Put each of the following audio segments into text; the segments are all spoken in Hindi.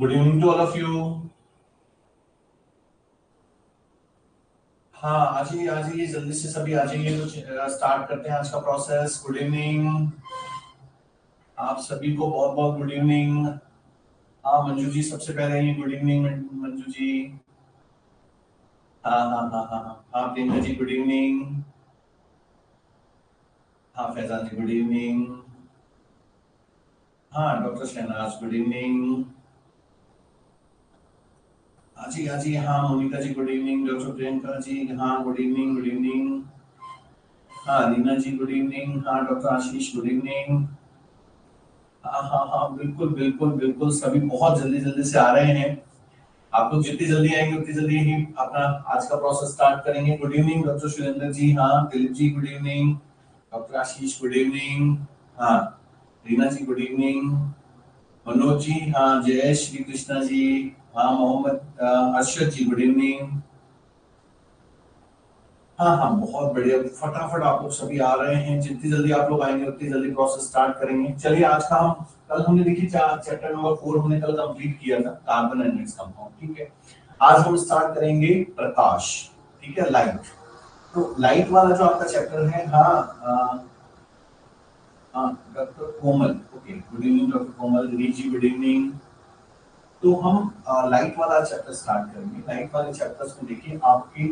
Good evening to all of you. हाँ, आ जाइए जल्दी से सभी आ जाइए, तो स्टार्ट करते हैं आज का प्रोसेस। गुड इवनिंग आप सभी को, बहुत बहुत गुड इवनिंग। हाँ मंजू जी सबसे पहले ही गुड इवनिंग मंजू जी। हाँ हाँ हाँ हाँ हाँ प्रियंका जी गुड इवनिंग। हाँ फैजान जी गुड इवनिंग। हाँ डॉक्टर शहनाज गुड इवनिंग। हाँ जी हाँ मोनिका जी good evening. Doctor Priyanka ji हाँ गुड इवनिंग गुड इवनिंग। हाँ रीना जी गुड इवनिंग। हाँ डॉक्टर आशीष गुड इवनिंग। हाँ हाँ हाँ बिल्कुल बिल्कुल बिल्कुल, सभी बहुत जल्दी जल्दी से आ रहे हैं। आप लोग जितनी जल्दी आएंगे उतनी जल्दी ही अपना आज का प्रोसेस स्टार्ट करेंगे। गुड इवनिंग डॉक्टर सुरेंद्र जी। हाँ Dilip ji good evening. Doctor आशीष गुड इवनिंग। हाँ रीना जी गुड इवनिंग। मनोज जी हाँ, जय श्री कृष्णा जी। हाँ मोहम्मद अर्शद जी गुड इवनिंग। हाँ हाँ बहुत बढ़िया, फटाफट आप लोग सभी आ रहे हैं। जितनी जल्दी आप लोग आएंगे उतनी जल्दी प्रोसेस स्टार्ट करेंगे। चलिए आज का हम, कल हमने देखिए चैप्टर नंबर 4 हमने कल कंप्लीट किया था, कार्बन एंड इट्स कंपाउंड। ठीक है, आज हम स्टार्ट करेंगे प्रकाश। ठीक है, लाइट। तो लाइट वाला जो आपका चैप्टर है, हाँ हाँ डॉक्टर कोमल, ओके गुड इवनिंग डॉक्टर कोमल। गिरीश जी गुड इवनिंग। तो हम लाइट वाला चैप्टर स्टार्ट करेंगे। लाइट वाले चैप्टर्स में देखिए आपके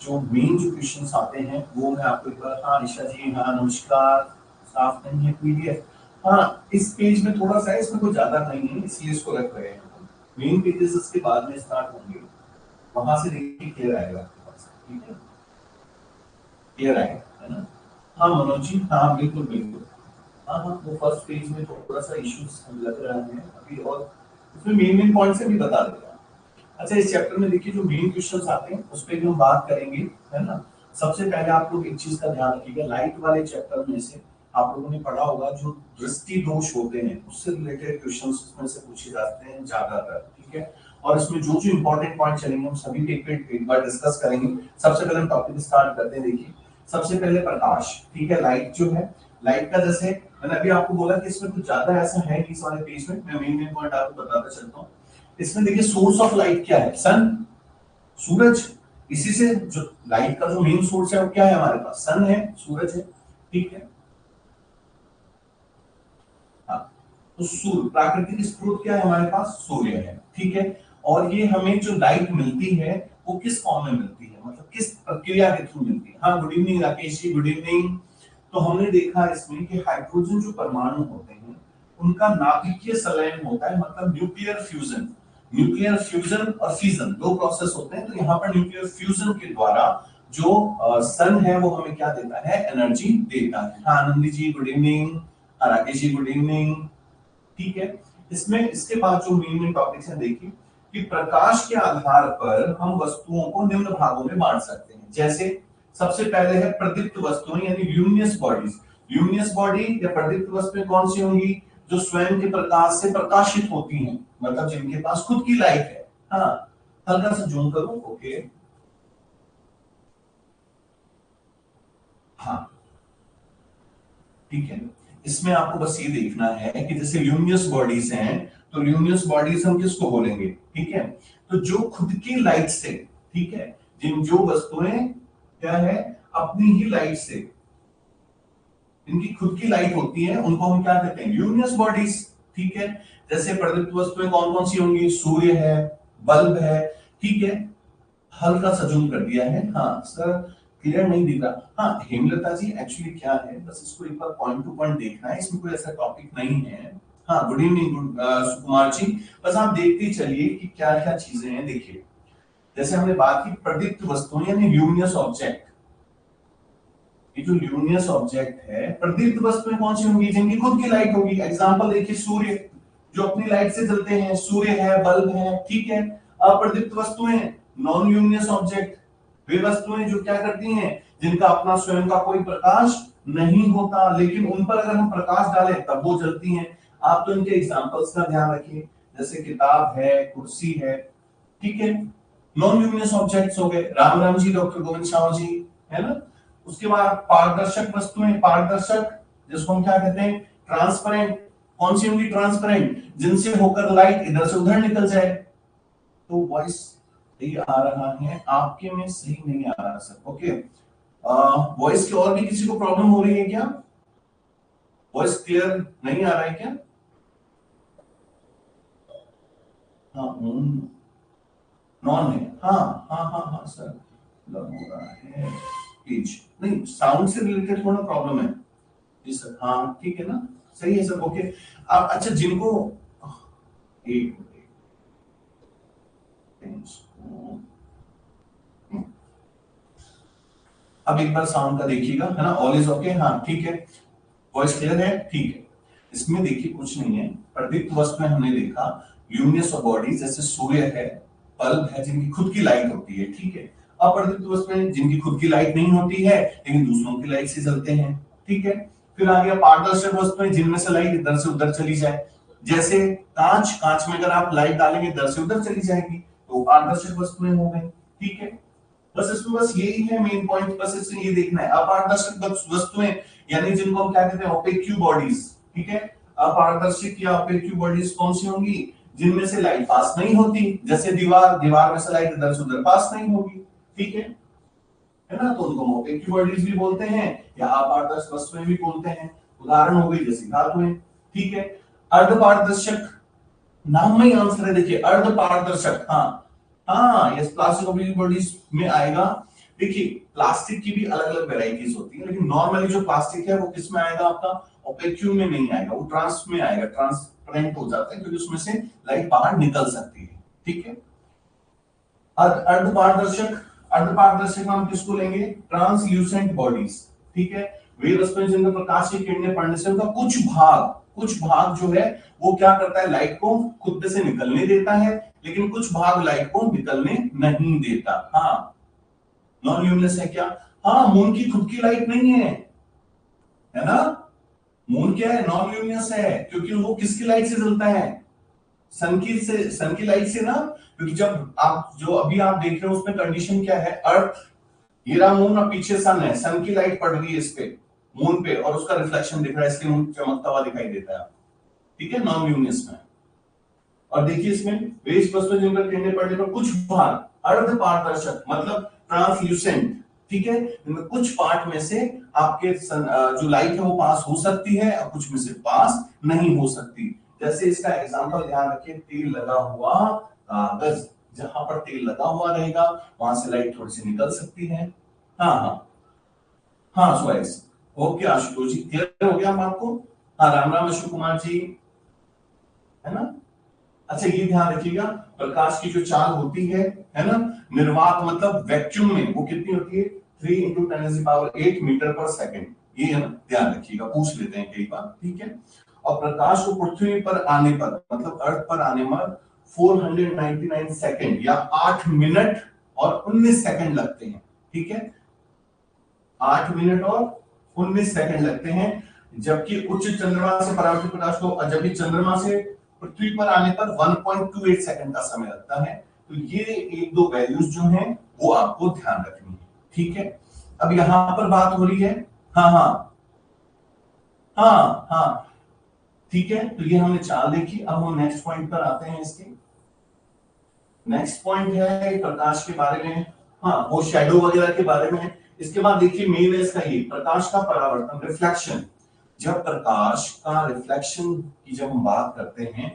जो मेन जो क्वेश्चंस आते हैं वो मैं आपको एक बार, हाँ निशा जी हाँ नमस्कार। साफ नहीं है पीडीएफ। हाँ इस पेज में थोड़ा सा है, इसमें कोई ज्यादा नहीं है इसलिए इसको रख रहे हैं। मेन पेजेस इसके बाद में स्टार्ट होंगे, वहां से देखिए क्लियर आएगा आपके पास। ठीक है, क्लियर आएगा है ना। हाँ मनोज जी हाँ बिल्कुल बिल्कुल। हाँ हाँ वो फर्स्ट पेज में थोड़ा सा इश्यूज लग रहा है अभी, और उसमें मेन मेन पॉइंट से भी बता देगा। अच्छा इस चैप्टर में देखिए जो मेन क्वेश्चंस आते हैं उस पे भी हम बात करेंगे, है ना। सबसे पहले आप लोग एक चीज का ध्यान रखिएगा, लाइट वाले चैप्टर में से आप लोगों ने पढ़ा होगा जो दृष्टि दोष होते हैं उससे रिलेटेड क्वेश्चंस उसमें से पूछे जाते हैं ज्यादातर। ठीक है, और इसमें जो जो इंपॉर्टेंट पॉइंट चलेंगे हम सभी पे एक बार डिस्कस करेंगे। सबसे पहले हम टॉपिक स्टार्ट करते हैं। देखिए सबसे पहले प्रकाश। ठीक है, लाइट जो है, लाइट का जैसे मैंने अभी आपको बोला कि इसमें कुछ ज्यादा ऐसा है नहीं इस वाले पेज में, मैं मेन मेन पॉइंट आपको बताता चलता हूँ। इसमें देखिए सोर्स ऑफ लाइट क्या है, सन, सूरज। इसी से जो लाइट का जो मेन सोर्स है वो क्या है हमारे पास, सन है, सूरज है। ठीक है, हाँ तो सूर्य, प्राकृतिक स्रोत क्या है हमारे पास, सूर्य है। ठीक है, और ये हमें जो लाइट मिलती है वो किस फॉर्म में मिलती है, मतलब किस प्रक्रिया के थ्रू मिलती है। हाँ good evening Rakesh ji good evening. तो हमने देखा इसमें कि हाइड्रोजन जो परमाणु होते हैं उनका नाभिकीय संलयन होता है, मतलब न्यूक्लियर फ्यूजन। न्यूक्लियर फ्यूजन और फिजन दो प्रोसेस होते हैं, तो यहाँ पर न्यूक्लियर फ्यूजन के द्वारा जो सन है वो हमें क्या देता है, एनर्जी देता है। हाँ आनंदी जी good evening. Rakesh ji good evening. ठीक है, इसमें इसके बाद जो मेन मेन टॉपिक्स हैं देखिए कि प्रकाश के आधार पर हम वस्तुओं को निम्न भागों में बांट सकते हैं। जैसे सबसे पहले है प्रदीप्त वस्तुएं यानी ल्यूमिनस बॉडीज। ल्यूमिनस बॉडी या प्रदीप्त वस्तुएं कौन सी होंगी, जो स्वयं के प्रकाश से प्रकाशित होती हैं, मतलब जिनके पास खुद की लाइट है। हाँ हल्का सा जूम करो, ओके। हाँ ठीक है, इसमें आपको बस ये देखना है कि जैसे ल्यूमिनस बॉडीज हैं, तो ल्यूमिनस बॉडीज हम किसको बोलेंगे, ठीक है, तो जो खुद की लाइट से, ठीक है, जिन जो वस्तुएं क्या है, अपनी ही लाइट से, इनकी खुद की लाइट होती है, उनको हम क्या कहते हैं, ल्यूमिनस बॉडीज। ठीक है, जैसे प्रदीप्त वस्तुएं कौन कौन सी होंगी, सूर्य है, बल्ब है। ठीक है, हल्का सा जूम कर दिया है, हाँ सर क्लियर नहीं दिख रहा। हाँ हेमलता जी एक्चुअली क्या है, बस इसको एक बार पॉइंट टू पॉइंट देखना है, इसमें कोई ऐसा टॉपिक नहीं है। हाँ गुड इवनिंग सुकुमार जी, बस आप देखते चलिए कि क्या क्या चीजें हैं। देखिए जैसे हमने बात की प्रदीप्त वस्तुएं यानी ल्यूमिनस ऑब्जेक्ट, ये जो ल्यूमिनस ऑब्जेक्ट है, प्रदीप्त वस्तुएं कौन सी होंगी, जिनकी खुद की लाइट होगी। एग्जांपल देखिए सूर्य, जो अपनी लाइट से जलते हैं, सूर्य है, बल्ब है। ठीक है, अप्रदीप्त वस्तुएं नॉन ल्यूमिनस ऑब्जेक्ट, वे वस्तुएं जो क्या करती हैं, जिनका अपना स्वयं का कोई प्रकाश नहीं होता, लेकिन उन पर अगर हम प्रकाश डालें तब वो जलती हैं। आप तो इनके एग्जांपल्स का ध्यान रखिए, जैसे किताब है, कुर्सी है। ठीक है, नॉन ल्यूमिनस ऑब्जेक्ट्स हो गए। राम राम जी, डॉक्टर गोविंद शाह जी, है ना। उसके बाद पारदर्शक वस्तुएं, पारदर्शक जिसको हम क्या कहते हैं, ट्रांसपेरेंट, कौन सी होंगी? ट्रांसपेरेंट, जिनसे होकर लाइट इधर से उधर निकल जाए। तो वॉइस सही आ रहा है, आपके में सही नहीं आ रहा सर। ओके, वॉइस की और भी किसी को प्रॉब्लम हो रही है क्या? वॉइस क्लियर नहीं आ रहा है क्या? हाँ, नॉन है। हाँ हाँ हाँ हाँ सर, लग हो रहा है पेज नहीं, साउंड से रिलेटेड थोड़ा प्रॉब्लम है जी सर। हाँ ठीक है ना, सही है सर। ओके, आप अच्छा जिनको एक अब एक बार साउंड का देखिएगा, है ना? ऑल इज ओके, हाँ ठीक है, वॉइस क्लियर है, ठीक है। इसमें देखिए कुछ नहीं है, प्रदीप्त वस्तु में हमने देखा ल्यूमिनस ऑफ बॉडी, जैसे सूर्य है, बल्ब है जिनकी खुद की लाइट होती है, ठीक है। अप्रदीप्त वस्तु में जिनकी खुद की लाइट नहीं होती है लेकिन दूसरों की लाइट से जलते हैं, ठीक है। फिर आ गया पारदर्शक वस्तु में जिनमें से लाइट इधर से उधर चली जाए, जैसे कांच, कांच में अगर आप लाइट डालेंगे इधर से उधर चली जाएगी, तो पारदर्शक वस्तु में हो गई, ठीक है। बस इसमें बस यही है मेन पॉइंट, बस इसमें ये देखना है। अपारदर्शक वस्तुएं यानी जिनको हम क्या कहते हैं? ओपेक बॉडीज, ठीक है। अपारदर्शक या ओपेक बॉडीज कौन सी होंगी? जिनमें से लाइट पास नहीं होती, जैसे दीवार, दीवार में से लाइट इधर से उधर पास नहीं होगी, ठीक है ना? तो उनको ओपेक बॉडीज भी बोलते हैं या अपारदर्शक वस्तुएं भी बोलते हैं। उदाहरण हो गई जैसे धातुएं, ठीक है। अर्धपारदर्शक, नाम में ही आंसर है, देखिए अर्धपारदर्शक। हाँ हाँ, यस, प्लास्टिक बॉडीज में आएगा। देखिए प्लास्टिक की भी अलग अलग वेराइटीज होती है, लेकिन नॉर्मली जो प्लास्टिक है वो किस में आएगा? आपका ओपेक्यू में नहीं आएगा, वो ट्रांस में आएगा, ट्रांसपेरेंट हो जाता है क्योंकि उसमें से लाइट बाहर निकल सकती है, ठीक है। अर्धपारदर्शक, अर्धपारदर्शक में हम किसको लेंगे? ट्रांसल्यूसेंट बॉडीज, ठीक है। वे वस्तुएं जिनमें प्रकाश की किरणें पड़ने से उनका कुछ भाग जो है वो क्या करता है? लाइट को खुद से निकलने देता है, लेकिन कुछ भाग लाइट को निकलने नहीं देता। हाँ, नॉन ल्यूमिनस है क्या? हाँ, मून की खुद की लाइट नहीं है ना? मून क्या है? नॉन ल्यूमिनस है, क्योंकि वो किसकी लाइट से जलता है? सन की लाइट से ना। क्योंकि जब आप जो अभी आप देख रहे हो उसमें कंडीशन क्या है? अर्थ, ये रहा मून और पीछे सन है, सन की लाइट पड़ रही है इस पे, मून पे, और उसका रिफ्लेक्शन दिख रहा है, इसलिए मून चमकता हुआ दिखाई देता है, ठीक है, नॉन ल्यूमिनस में। और देखिए इसमें वेज वस्तु जिन पर किरणें पड़ने पर कुछ भाग अर्ध पारदर्शक मतलब ट्रांसल्यूसेंट, ठीक है, इनमें कुछ पार्ट में से आपके जो लाइट है वो पास हो सकती है और कुछ में से पास नहीं हो सकती। जैसे इसका एग्जांपल ध्यान रखिए, तेल लगा हुआ कागज, जहां पर तेल लगा हुआ रहेगा वहां से लाइट थोड़ी सी निकल सकती है। हाँ हाँ हाँ, स्वाइस। ओके आशुतोष जी, क्लियर हो गया हम आपको? हाँ, राम राम अशोक कुमार जी, है ना? अच्छा ये ध्यान रखिएगा, प्रकाश की जो चाल होती है ना, निर्वात मतलब वैक्यूम में वो कितनी होती है? 3 इंटू 10⁸ मीटर पर सेकेंड। ये है ना, ध्यान रखिएगा, पूछ लेते हैं कई बार, ठीक है। और प्रकाश को पृथ्वी पर आने पर मतलब अर्थ पर आने पर 499 सेकेंड या 8 मिनट और 19 सेकेंड लगते हैं, ठीक है। 8 मिनट और 19 सेकंड लगते हैं, जबकि उच्च चंद्रमा से परावर्तित प्रकाश को, जबकि चंद्रमा से पृथ्वी पर आने पर 1.28 सेकंड का समय लगता है। तो ये एक दो वैल्यूज जो हैं वो आपको ध्यान रखनी है, ठीक है। अब यहां पर बात हो रही है, हाँ हाँ हाँ हाँ, ठीक है। तो ये हमने चाल देखी, अब हम नेक्स्ट पॉइंट पर आते हैं। इसके नेक्स्ट पॉइंट है प्रकाश के बारे में, हाँ वो शेडो वगैरह के बारे में। इसके बाद देखिए मेन है इसका, ये प्रकाश का परावर्तन, रिफ्लेक्शन। जब प्रकाश का रिफ्लेक्शन की जब हम बात करते हैं,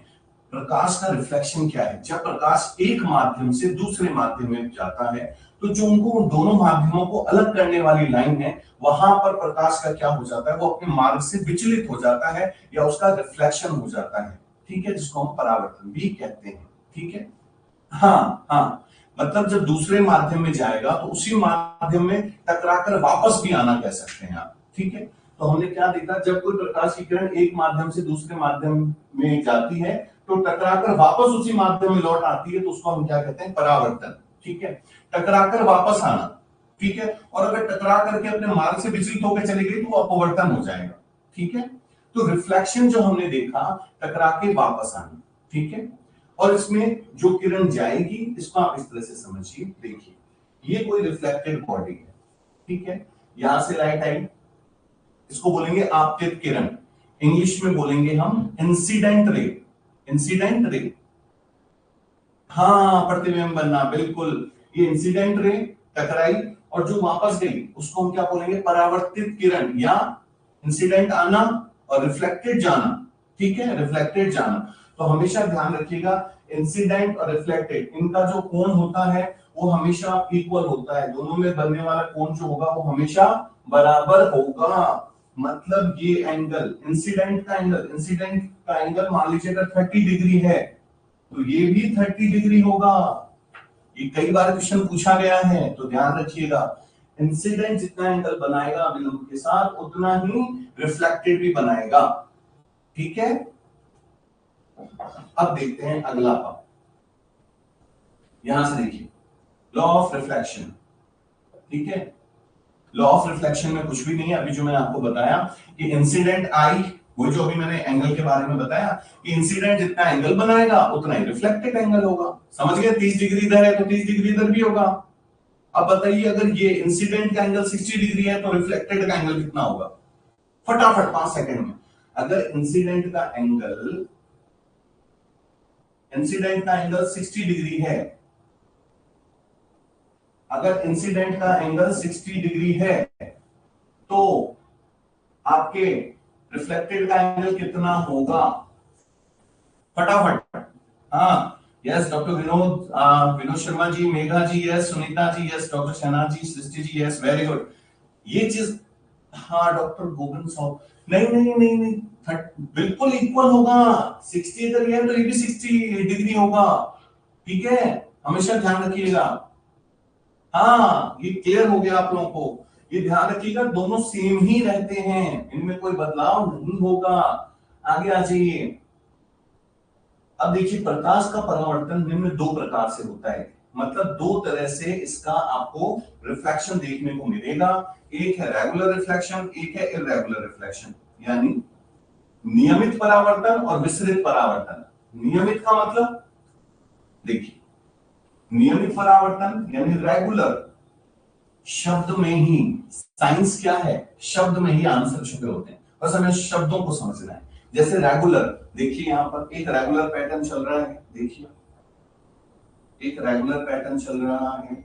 प्रकाश का रिफ्लेक्शन क्या है? जब प्रकाश एक माध्यम से दूसरे माध्यम में जाता है, तो जो उनको दोनों माध्यमों को अलग करने वाली लाइन है, वहां पर प्रकाश का क्या हो जाता है? वो अपने मार्ग से विचलित हो जाता है या उसका रिफ्लेक्शन हो जाता है, ठीक है, जिसको हम परावर्तन भी कहते हैं, ठीक है। हाँ हाँ, मतलब जब दूसरे माध्यम में जाएगा तो उसी माध्यम में टकराकर वापस भी आना कह सकते हैं आप, ठीक है। तो हमने क्या देखा, जब कोई प्रकाश की किरण एक माध्यम से दूसरे माध्यम में जाती है तो टकराकर वापस उसी माध्यम में लौट आती है, तो उसको हम क्या कहते हैं? परावर्तन, ठीक है। टकराकर वापस आना, ठीक है। और अगर टकरा करके अपने मार्ग से विचलित होकर चली गई तो वो अपवर्तन हो जाएगा, ठीक है। तो रिफ्लेक्शन जो हमने देखा, टकरा के वापस आना, ठीक है। और इसमें जो किरण जाएगी इसको आप इस तरह से समझिए, देखिए ये कोई रिफ्लेक्टेड बॉडी है, ठीक है। यहां से लाइट आई, इसको बोलेंगे आपतित किरण। इंग्लिश में बोलेंगे हम इंसिडेंट रे। इंसिडेंट रे, हाँ प्रतिबिंब बनना, बिल्कुल। ये इंसिडेंट रे टकराई और जो वापस गई उसको हम क्या बोलेंगे, परावर्तित किरण, या इंसिडेंट आना और रिफ्लेक्टेड जाना। ठीक है, रिफ्लेक्टेड जाना। तो हमेशा ध्यान रखिएगा, इंसिडेंट और रिफ्लेक्टेड इनका जो कोण होता है वो हमेशा इक्वल होता है। दोनों में बनने वाला कोण जो होगा वो हमेशा बराबर होगा। मतलब ये एंगल, इंसिडेंट का एंगल मान लीजिए अगर 30 डिग्री है तो ये भी 30 डिग्री होगा। ये कई बार क्वेश्चन पूछा गया है, तो ध्यान रखिएगा। इंसिडेंट जितना एंगल बनाएगा विलंब के साथ उतना ही रिफ्लेक्टेड भी बनाएगा। ठीक है, अब देखते हैं अगला पार्ट। यहां से देखिए, लॉ ऑफ रिफ्लेक्शन। ठीक है, लॉ ऑफ रिफ्लेक्शन में कुछ भी नहीं है, अभी जो मैंने आपको बताया कि इंसिडेंट आई, वो जो अभी मैंने एंगल के बारे में बताया कि इंसिडेंट जितना एंगल बनाएगा उतना ही रिफ्लेक्टेड एंगल होगा। समझ गए, 30 डिग्री इधर है तो 30 डिग्री इधर भी होगा। अब बताइए, अगर ये इंसिडेंट का एंगल 60 डिग्री है तो रिफ्लेक्टेड का एंगल कितना होगा? फटाफट 5 सेकंड में। अगर इंसिडेंट का एंगल 60 डिग्री है, अगर इंसिडेंट का एंगल 60 डिग्री है तो आपके रिफ्लेक्टेड का एंगल कितना होगा? फटाफट। हाँ, यस डॉक्टर विनोद, विनोद शर्मा जी, मेघा जी yes, Sunita ji yes, doctor Shehnaaz जी, Srishti ji yes, very good. ये चीज, हाँ डॉक्टर गोविंद साहब, नहीं नहीं नहीं नहीं, बिल्कुल इक्वल होगा। 60 इधर है तो ये भी 60 डिग्री होगा। ठीक है, हमेशा ध्यान रखिएगा। हाँ, ये क्लियर हो गया आप लोगों को। ये ध्यान रखिएगा, दोनों सेम ही रहते हैं, इनमें कोई बदलाव नहीं होगा। आगे आ जाइए। अब देखिए, प्रकाश का परावर्तन निम्न दो प्रकार से होता है। मतलब दो तरह से इसका आपको रिफ्लेक्शन देखने को मिलेगा। एक है रेगुलर रिफ्लेक्शन, एक है इररेगुलर रिफ्लेक्शन। यानी नियमित परावर्तन और विसरित परावर्तन। नियमित का मतलब देखिए, नियमित परावर्तन यानी रेगुलर, शब्द में ही साइंस क्या है, शब्द में ही आंसर छुपे होते हैं, बस हमें शब्दों को समझना है। जैसे रेगुलर, देखिए यहां पर एक रेगुलर पैटर्न चल रहा है, देखिए एक रेगुलर पैटर्न चल रहा है,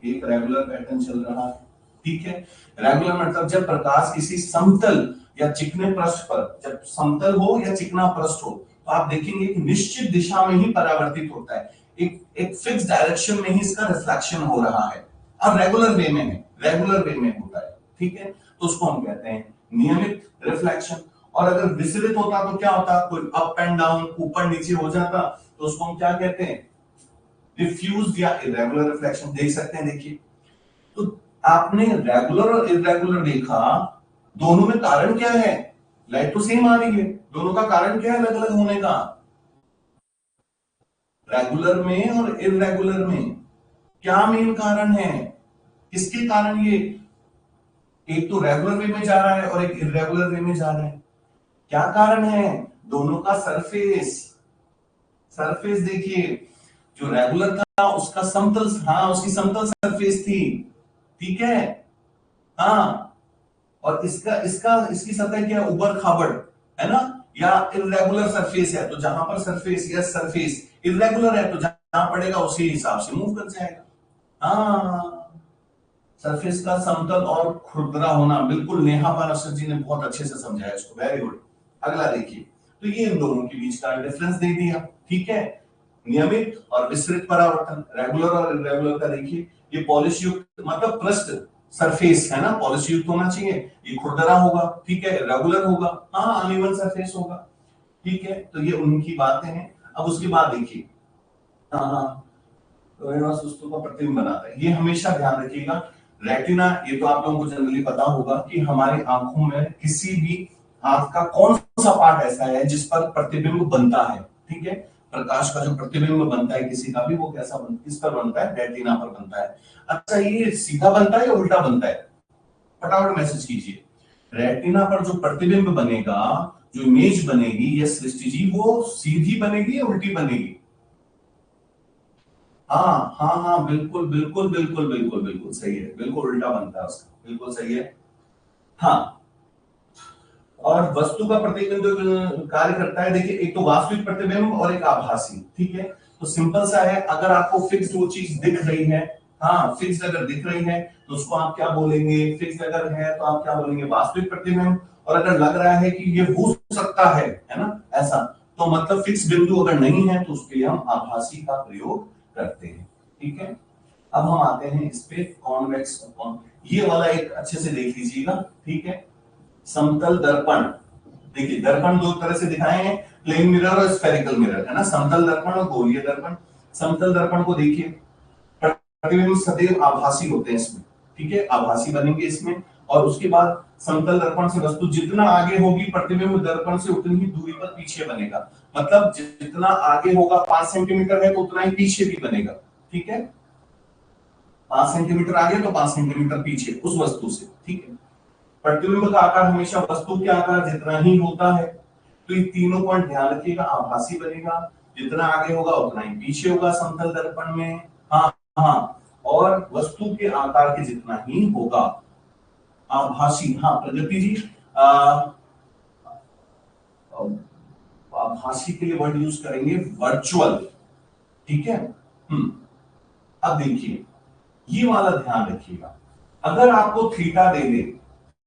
एक रेगुलर पैटर्न चल रहा है। ठीक है, रेगुलर मतलब जब प्रकाश किसी समतल या चिकने पृष्ठ पर, जब समतल हो या चिकना पृष्ठ हो, तो आप देखेंगे कि निश्चित दिशा में ही परावर्तित होता है। एक फिक्स डायरेक्शन में ही इसका रिफ्लेक्शन हो रहा है। अब रेगुलर वे में है, रेगुलर वे में होता है। ठीक है, तो उसको हम कहते हैं नियमित रिफ्लेक्शन। और अगर विचलित होता तो क्या होता, कोई अप एंड डाउन, ऊपर नीचे हो जाता, तो उसको हम क्या कहते हैं, डिफ्यूज या इरेगुलर रिफ्लेक्शन। देख सकते हैं, देखिए तो आपने रेगुलर और इरेगुलर देखा, दोनों में कारण क्या है? लाइट तो सेम आ रही है, दोनों का कारण क्या है अलग अलग होने का? रेगुलर में और इरेगुलर में क्या मेन कारण है? किसके कारण ये एक तो रेगुलर वे में जा रहा है और एक इरेगुलर वे में जा रहा है? क्या कारण है? दोनों का सरफेस। सरफेस देखिए, जो रेगुलर था उसका समतल, हाँ उसकी समतल सरफेस थी। ठीक है, हाँ, और इसका इसका इसकी सतह क्या है, ऊबड़ खाबड़ है ना, या इरेगुलर सरफेस है, तो जहां पर सरफेस या सरफेस इरेगुलर है तो जहां पड़ेगा उसी हिसाब से मूव कर जाएगा। हाँ, सरफेस का समतल और खुरदरा होना, बिल्कुल नेहा पाराशर जी ने बहुत अच्छे से समझाया इसको, वेरी गुड। अगला देखिए, तो ये इन दोनों के बीच का डिफरेंस दे दिया। ठीक है, नियमित और विस्तृत परावर्तन, रेगुलर और इरेगुलर का देखिए, ये पॉलिश युक्त मतलब पृष्ठ सरफेस है ना, पॉलिश युक्त होना चाहिए, ये खुरदरा होगा। ठीक है, रेगुलर होगा, हाँ अनइवन सरफेस होगा। ठीक है, तो ये उनकी बातें हैं। अब उसके बाद देखिए, हाँ हाँ, तो का प्रतिबिंब बनाता है, ये हमेशा ध्यान रखिएगा। रेटिना, ये तो आप लोगों को जनरली पता होगा कि हमारी आंखों में किसी भी आंख का कौन सा पार्ट ऐसा है जिस पर प्रतिबिंब बनता है। ठीक है, प्रकाश का जो प्रतिबिंब बनता है किसी का भी, वो कैसा बनता, किस पर बनता है? रेटिना पर बनता है। अच्छा, ये सीधा बनता है या उल्टा बनता है? फटाफट मैसेज कीजिए। रेटिना पर जो प्रतिबिंब बनेगा, जो इमेज बनेगी, यस सृष्टि जी, वो सीधी बनेगी या उल्टी बनेगी? हाँ हाँ हाँ, बिल्कुल बिल्कुल बिल्कुल बिल्कुल बिल्कुल सही है, बिल्कुल उल्टा बनता है उसका, बिल्कुल सही है। हाँ, और वस्तु का प्रतिबिंब कार्य करता है, देखिए एक तो वास्तविक प्रतिबिंब और एक आभासी, ठीक है। तो सिंपल सा है, अगर आपको फिक्स्ड वो चीज दिख रही है, हाँ फिक्स्ड अगर दिख रही है तो उसको आप क्या बोलेंगे, फिक्स्ड अगर है तो आप क्या बोलेंगे, वास्तविक प्रतिबिंब। और अगर लग रहा है कि ये हो सकता है ना ऐसा, तो मतलब फिक्स बिंदु अगर नहीं है तो उसके लिए हम आभासी का प्रयोग करते हैं, ठीक है। अब हम आते हैं इस पे कॉन्वेक्स, ये वाला एक अच्छे से देख लीजिएगा, ठीक है। समतल दर्पण, देखिए दर्पण दो तरह से दिखाए हैं, प्लेन मिरर और स्फेरिकल मिरर, है ना, समतल दर्पण और गोलीय दर्पण। समतल दर्पण को देखिए, प्रतिबिंब सदैव आभासी होते हैं इसमें, ठीक है, आभासी बनेंगे इसमें। और उसके बाद समतल दर्पण से वस्तु जितना आगे होगी प्रतिबिंब दर्पण से उतनी ही दूरी पर पीछे बनेगा, मतलब जितना आगे होगा 5 सेंटीमीटर है तो उतना ही पीछे भी बनेगा, ठीक है। 5 सेंटीमीटर आगे तो 5 सेंटीमीटर पीछे उस वस्तु से, ठीक है। प्रतिबिंब का आकार हमेशा वस्तु के आकार जितना ही होता है, तो ये तीनों पॉइंट ध्यान रखिएगा, आभासी बनेगा, जितना आगे होगा उतना ही पीछे होगा समतल दर्पण में, हाँ हाँ, और वस्तु के आकार के जितना ही होगा आभासी। हाँ प्रगति जी, आभासी के लिए वर्ड यूज करेंगे वर्चुअल, ठीक है। अब देखिए ये वाला ध्यान रखिएगा, अगर आपको थीटा दे दे,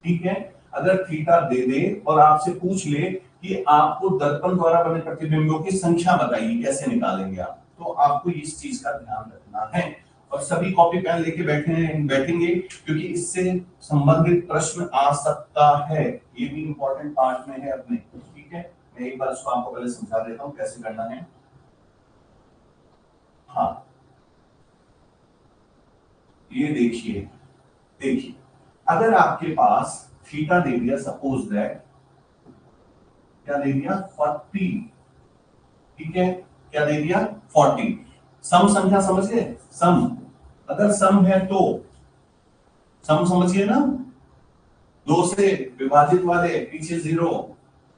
ठीक है, अगर थीटा दे दे और आपसे पूछ ले कि आपको दर्पण द्वारा बने प्रतिबिंबों की संख्या बताइए, कैसे निकालेंगे आप, तो आपको इस चीज का ध्यान रखना है। और सभी कॉपी पेन लेके बैठेंगे क्योंकि इससे संबंधित प्रश्न आ सकता है, ये भी इंपॉर्टेंट पार्ट में है अपने, ठीक है। मैं एक बार इसको आपको पहले समझा देता हूं कैसे करना है। हाँ ये देखिए, देखिए अगर आपके पास थीटा दे दिया, सपोज दैट क्या दे दिया 40, ठीक है, क्या दे दिया 40, सम संख्या समझ गए, सम, अगर सम है तो सम समझिए ना, दो से विभाजित वाले पीछे जीरो,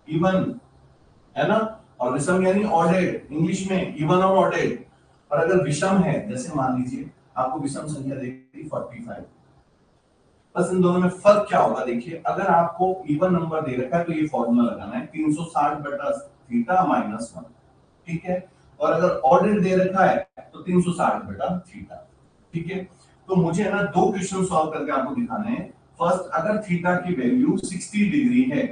इवन, है ना, और विषम यानी ऑडेड, इंग्लिश में इवन और ऑडेड। और अगर विषम है, जैसे मान लीजिए आपको विषम संख्या दे दी 45, बस इन दोनों में फर्क क्या होगा, देखिए अगर आपको इवन नंबर दे रखा है तो ये फॉर्मूला लगाना है 360 बटा थीटा माइनस 1, ठीक है। और अगर ऑर्डर दे रखा है तो 360 बटा थीटा, ठीक है। तो मुझे ना दो क्वेश्चन सॉल्व करके आपको दिखाने हैं। फर्स्ट, अगर थीटा की वैल्यू 60 डिग्री है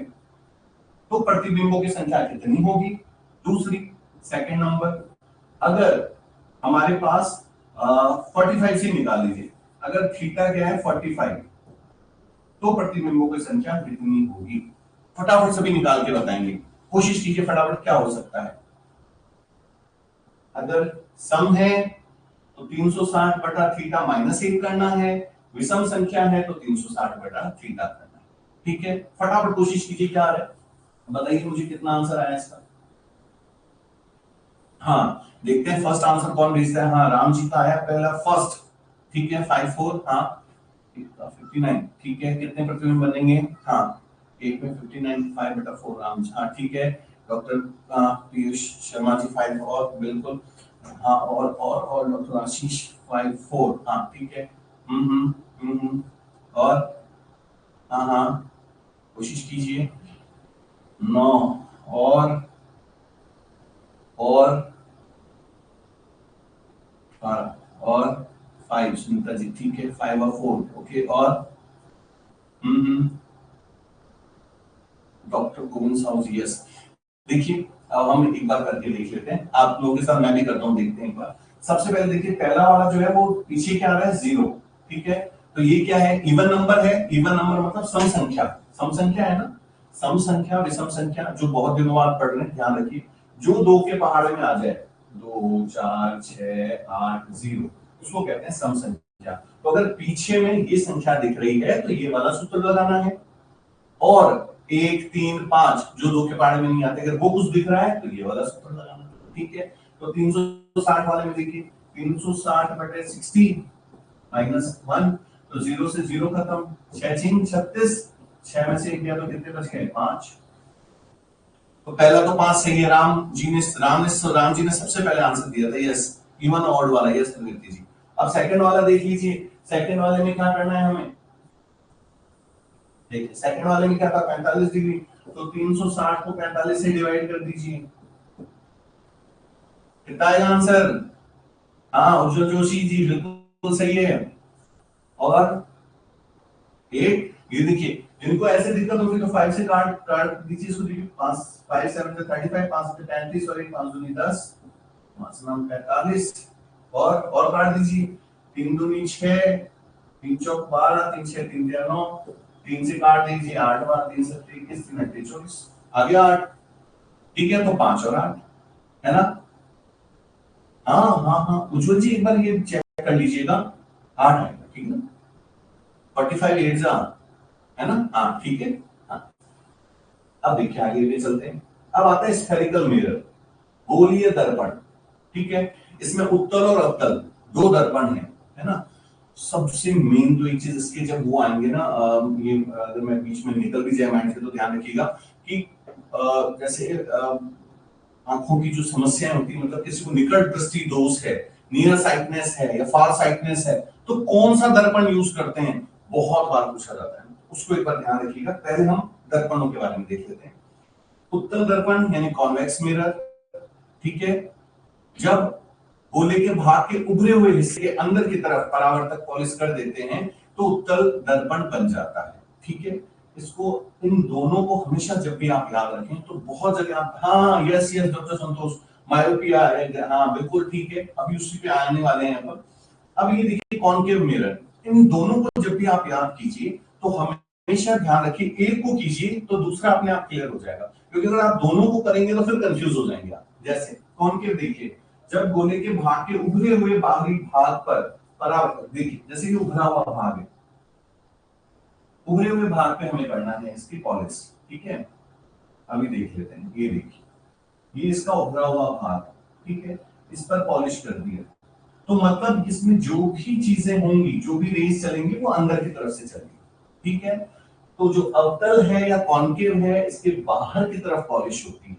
तो प्रतिबिंबों की संख्या कितनी होगी। दूसरी, सेकंड नंबर, अगर हमारे पास 45 से निकाल लीजिए, अगर थीटा क्या है 45 तो प्रतिबिंबों की संख्या कितनी होगी। फटाफट सभी निकाल के बताएंगे, कोशिश कीजिए फटाफट, क्या हो सकता है। अगर सम है तो 360 बटा थीटा माइनस 1 करना है, विषम संख्या है तो 360 बटा थीटा करना है, ठीक है। फटाफट कोशिश कीजिए, क्या आ रहा है बताइए मुझे, कितना आंसर आया इसका। हाँ देखते हैं फर्स्ट आंसर कौन भेजता है। हाँ राम जी का आया पहला फर्स्ट, ठीक है 54, हाँ 59, ठीक है। कितने प्रतिबिंब बनेंगे, हाँ एक में 59, 5 बटा 4 राम जी, हाँ ठीक है। डॉक्टर पीयूष शर्मा जी 5 और बिल्कुल, हाँ और डॉक्टर आशीष 5 4, हाँ ठीक है। और हाँ हाँ कोशिश कीजिए 9 और 12 और 5 सुनीता जी, ठीक है 5 और 4, ओके। और डॉक्टर गोविंद साहू जी, यस। देखिए अब हम एक बार करके देख लेते हैं, आप लोगों के साथ मैं भी करता हूँ, देखते हैं एक बार। सबसे पहले देखिए पहला वाला जो है वो पीछे क्या आ रहा है 0, ठीक है। तो ये क्या है, इवन नंबर है, इवन नंबर मतलब सम संख्या, सम संख्या है ना, सम संख्या विषम संख्या, जो बहुत दिनों बाद पढ़ रहे हैं ध्यान रखिए, जो 2 के पहाड़े में आ जाए 2 4 6 8 0 उसको कहते हैं सम संख्या। तो अगर पीछे में ये संख्या दिख रही है तो ये वाला सूत्र लगाना है, और 1 3 5 जो 2 के पहाड़े में नहीं आते, अगर वो कुछ दिख रहा है तो ये वाला सूत्र लगाना, ठीक है। तो 360 वाले में देखिए 360 बटे 60 माइनस 1, तो 0 से 0 खत्म, 6 3 36, 6 में से 1 गया तो कितने बच गए 5। तो पहला तो 5 सही है, राम जी ने सबसे पहले आंसर दिया था, यस इवन ऑड वाला, यस प्रगति जी। अब सेकंड वाला देख लीजिए, सेकंड वाले में क्या करना है हमें, देखिए सेकंड वाले में क्या था 45 डिग्री, तो 360 को 45 से डिवाइड कर दीजिए, कितना आएगा आंसर? हाँ उज्जवल जोशी जी बिल्कुल सही है। और 8, ये देखिए जिनको ऐसे दिक्कत होगी तो 5 से काट काट दीजिए इसको, देखिए 5 5 7 35, 5 से 35 और 1 5 दूनी 10, 5 9 45 और काट दीजिए, 3 दूनी 6, 3 चौक 12, 3 6 3 9, 3 से काट दीजिए 8 बार, 3 7 21, 3 8 24, आ गया 8। ठीक है, तो 5 और 8 है ना? हाँ हाँ हाँ उज्जवल जी एक बार ये चेक कर लीजिएगा, 8 आएगा, ठीक है, 45 8 जा, है ना? हाँ ठीक है। हाँ अब देखिए आगे भी चलते हैं। अब आता है स्फेरिकल मिरर, गोलीय दर्पण। ठीक है, इसमें उत्तल और अवतल दो दर्पण है ना? सबसे मेन तो एक चीज इसके जब वो आएंगे ना, ये अगर मैं बीच में निकल भी जाए माइंड से तो ध्यान रखिएगा कि जैसे आंखों की जो समस्याएं होती है, मतलब किसी को निकट दृष्टि दोष है, नियर साइटनेस है या फार साइटनेस है, तो कौन सा दर्पण यूज करते हैं, बहुत बार पूछा जाता है, उसको एक बार ध्यान रखिएगा। पहले हम दर्पणों के बारे में देख लेते हैं। उत्तल दर्पण यानी कॉन्वेक्स मिरर, ठीक है, जब गोले के भाग के उभरे हुए हिस्से के अंदर की तरफ परावर्तक पॉलिश कर देते हैं तो उत्तल दर्पण बन जाता है। ठीक है, इसको इन दोनों को हमेशा जब भी आप याद रखें तो बहुत जगह आप, हाँ यस यस डॉक्टर संतोष, मायोपिया है, हाँ बिल्कुल ठीक है, अभी उसी पे आने वाले हैं अपन। अब ये देखिए कॉनकेव मिरर, इन दोनों को जब भी आप याद कीजिए तो हमेशा ध्यान रखिए एक को कीजिए तो दूसरा अपने आप क्लियर हो जाएगा, क्योंकि अगर आप दोनों को करेंगे तो फिर कंफ्यूज हो जाएंगे आप। जैसे कॉनकेव देखिए, जब गोले के भाग के उभरे हुए बाहरी भाग पर परावर्तक, देखिए जैसे कि उभरा हुआ भाग है, उभरे हुए भाग पे हमें करना है इसकी पॉलिश। ठीक है, अभी देख लेते हैं, ये देखिए ये इसका उभरा हुआ भाग, ठीक है, इस पर पॉलिश कर दिया, तो मतलब इसमें जो भी चीजें होंगी, जो भी रेस चलेंगी वो अंदर की तरफ से चलेंगी। ठीक है, तो जो अवतल है या कॉनकेव है इसके बाहर की तरफ पॉलिश होती है।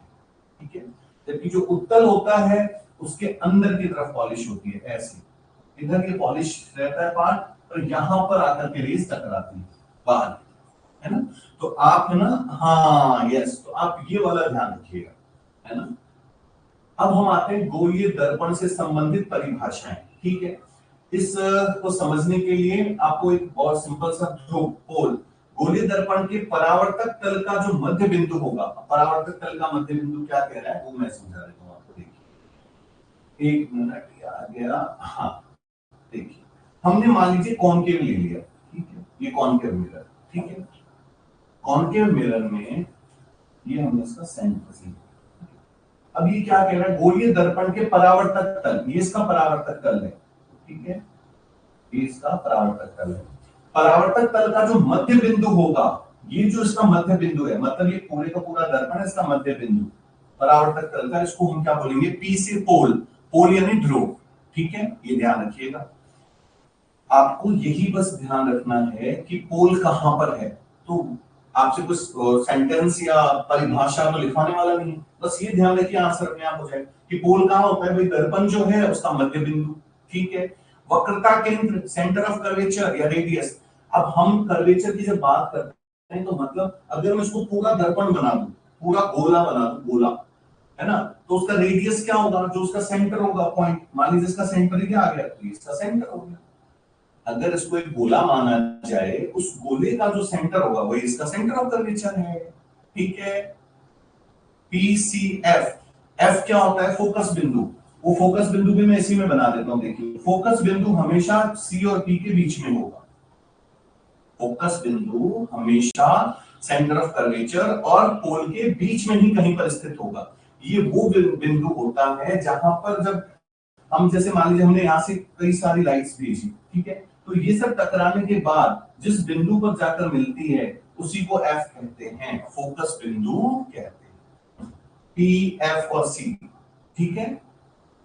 ठीक है, जबकि जो उत्तल होता है उसके अंदर की तरफ पॉलिश होती है, ऐसे इधर ये पॉलिश रहता है पार्ट और यहां पर आकर के रेस टकराती है बाहर, है ना? तो आप है ना, हाँ यस, तो आप ये वाला ध्यान रखिएगा, है ना? अब हम आते हैं गोलीय दर्पण से संबंधित परिभाषाएं। ठीक है, इस को समझने के लिए आपको एक बहुत सिंपल सा पोल, गोलीय दर्पण के परावर्तक तल का जो मध्य बिंदु होगा, परावर्तक तल का मध्य बिंदु क्या कह रहा है वो मैं समझा देता हूं आपको। देखिए एक मिनट आ गया, हाँ देखिए हमने मान लीजिए कॉनकेव ले लिया, ठीक है, ये कॉनकेव मिरर, ठीक है, कॉनकेव मिरर में ये हमने इसका सेंटर से, अब ये क्या कह रहा है, गोलीय दर्पण के परावर्तक तल, ये इसका परावर्तक तल है, ठीक है, ये इसका परावर्तक तल है। परावर्तक तल का जो मध्य बिंदु होगा, ये जो इसका मध्य बिंदु है, मतलब ये पूरे का पूरा दर्पण है, इसका मध्य बिंदु परावर्तक तल का, इसको हम क्या बोलेंगे, पी से पोल, पोल यानी ध्रुव। ठीक है, ये ध्यान रखिएगा, आपको यही बस ध्यान रखना है कि पोल कहां पर है। तो आपसे कुछ सेंटेंस या परिभाषा तो लिखवाने वाला नहीं है, बस ये ध्यान रखिए आंसर अपने आप हो जाए कि पोल कहां होता है भाई, दर्पण जो है उसका मध्य बिंदु। ठीक है, वक्रता केंद्र, सेंटर ऑफ कर्वेचर या रेडियस। अब हम कर्वेचर की जब बात करते हैं तो मतलब अगर मैं इसको पूरा दर्पण बना दूं, पूरा गोला बना दूं, गोला, है ना, तो उसका रेडियस क्या होगा, जो उसका सेंटर होगा पॉइंट, मान लीजिए इसका सेंटर ही क्या आ गया, तो इसका सेंटर हो गया। अगर इसको एक गोला माना जाए, उस गोले का जो सेंटर होगा वही इसका सेंटर ऑफ कर्वेचर है। ठीक है, पीसीएफ, एफ क्या होता है, फोकस बिंदु, वो फोकस बिंदु भी मैं इसी में बना देता हूं। देखिए फोकस बिंदु हमेशा सी और पी के बीच में होगा, फोकस बिंदु हमेशा सेंटर ऑफ कर्वेचर और पोल के बीच में ही कहीं पर स्थित होगा। ये वो बिंदु होता है जहां पर जब हम, जैसे मान लीजिए हमने यहां से कई सारी लाइट्स भेजी, ठीक है, तो ये सब टकराने के बाद जिस बिंदु पर जाकर मिलती है उसी को एफ कहते हैं, फोकस बिंदु कहते हैं, पी एफ और सी। ठीक है,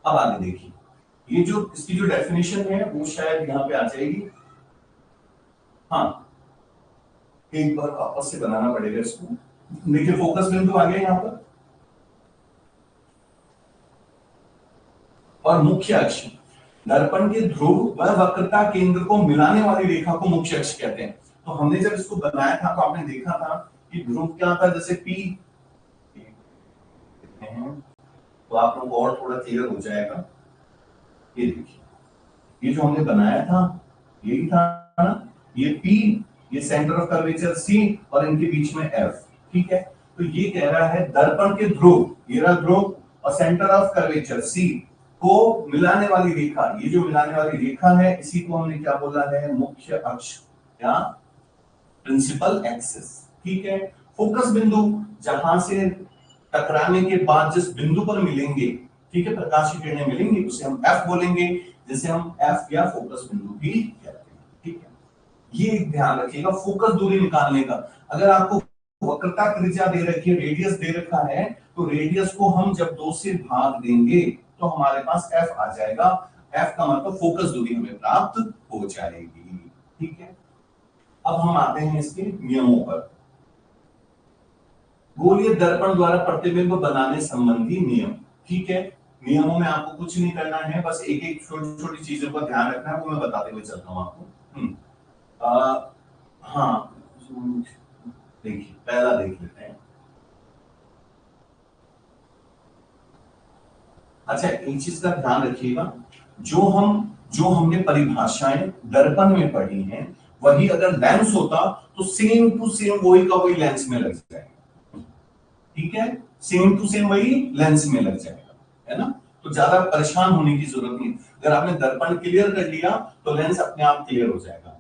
अब आगे देखिए, ये जो इसकी जो डेफिनेशन है वो शायद यहां पे आ जाएगी, हाँ एक बार वापस से बनाना पड़ेगा इसको। देखिए फोकस बिंदु आ गया यहां पर, और मुख्य अक्ष, दर्पण के ध्रुव व वक्रता केंद्र को मिलाने वाली रेखा को मुख्य अक्ष कहते हैं। तो हमने जब इसको बनाया था तो आपने देखा था कि ध्रुव क्या था, जैसे P, तो आप लोगों को और थोड़ा क्लियर हो जाएगा। ये देखिए, ये जो हमने बनाया था यही था ना, ये P, ये सेंटर ऑफ कर्वेचर C और इनके बीच में F, ठीक है। तो ये कह रहा है दर्पण के ध्रुव, ये रहा ध्रुव और सेंटर ऑफ कर्वेचर C को मिलाने वाली रेखा, ये जो मिलाने वाली रेखा है इसी को हमने क्या बोला है, मुख्य अक्ष या प्रिंसिपल एक्सिस, ठीक है। फोकस बिंदु जहां से टकराने के बाद जिस बिंदु पर मिलेंगे, ठीक है, प्रकाश की किरणें मिलेंगी, उसे हम F बोलेंगे, जिसे हम F या फोकस बिंदु भी कहते हैं, ठीक है। ये ध्यान रखिएगा फोकस दूरी निकालने का। अगर आपको वक्रता त्रिज्या दे रखी है, रेडियस दे रखा है, तो रेडियस को हम जब 2 से भाग देंगे तो हमारे पास F आ जाएगा। F का मतलब फोकस दूरी हमें प्राप्त हो जाएगी, ठीक है। अब हम आते हैं इसके नियमों पर। गोलीय दर्पण द्वारा प्रतिबिंब बनाने संबंधी नियम, ठीक है। नियमों में आपको कुछ नहीं करना है, बस एक एक छोटी छोटी चीजों का ध्यान रखना है, वो मैं बताते हुए चलता हूं आपको। हाँ, देखिए पहला देख लेते हैं। अच्छा, एक चीज का ध्यान रखिएगा, जो हमने परिभाषाएं दर्पण में पढ़ी हैं, वही अगर लेंस होता तो सेम टू सेम वही का वही लेंस में लग जाएगा, ठीक है। सेम टू सेम वही लेंस में लग जाएगा, है ना। तो ज्यादा परेशान होने की जरूरत नहीं। अगर आपने दर्पण क्लियर कर लिया तो लेंस अपने आप क्लियर हो जाएगा,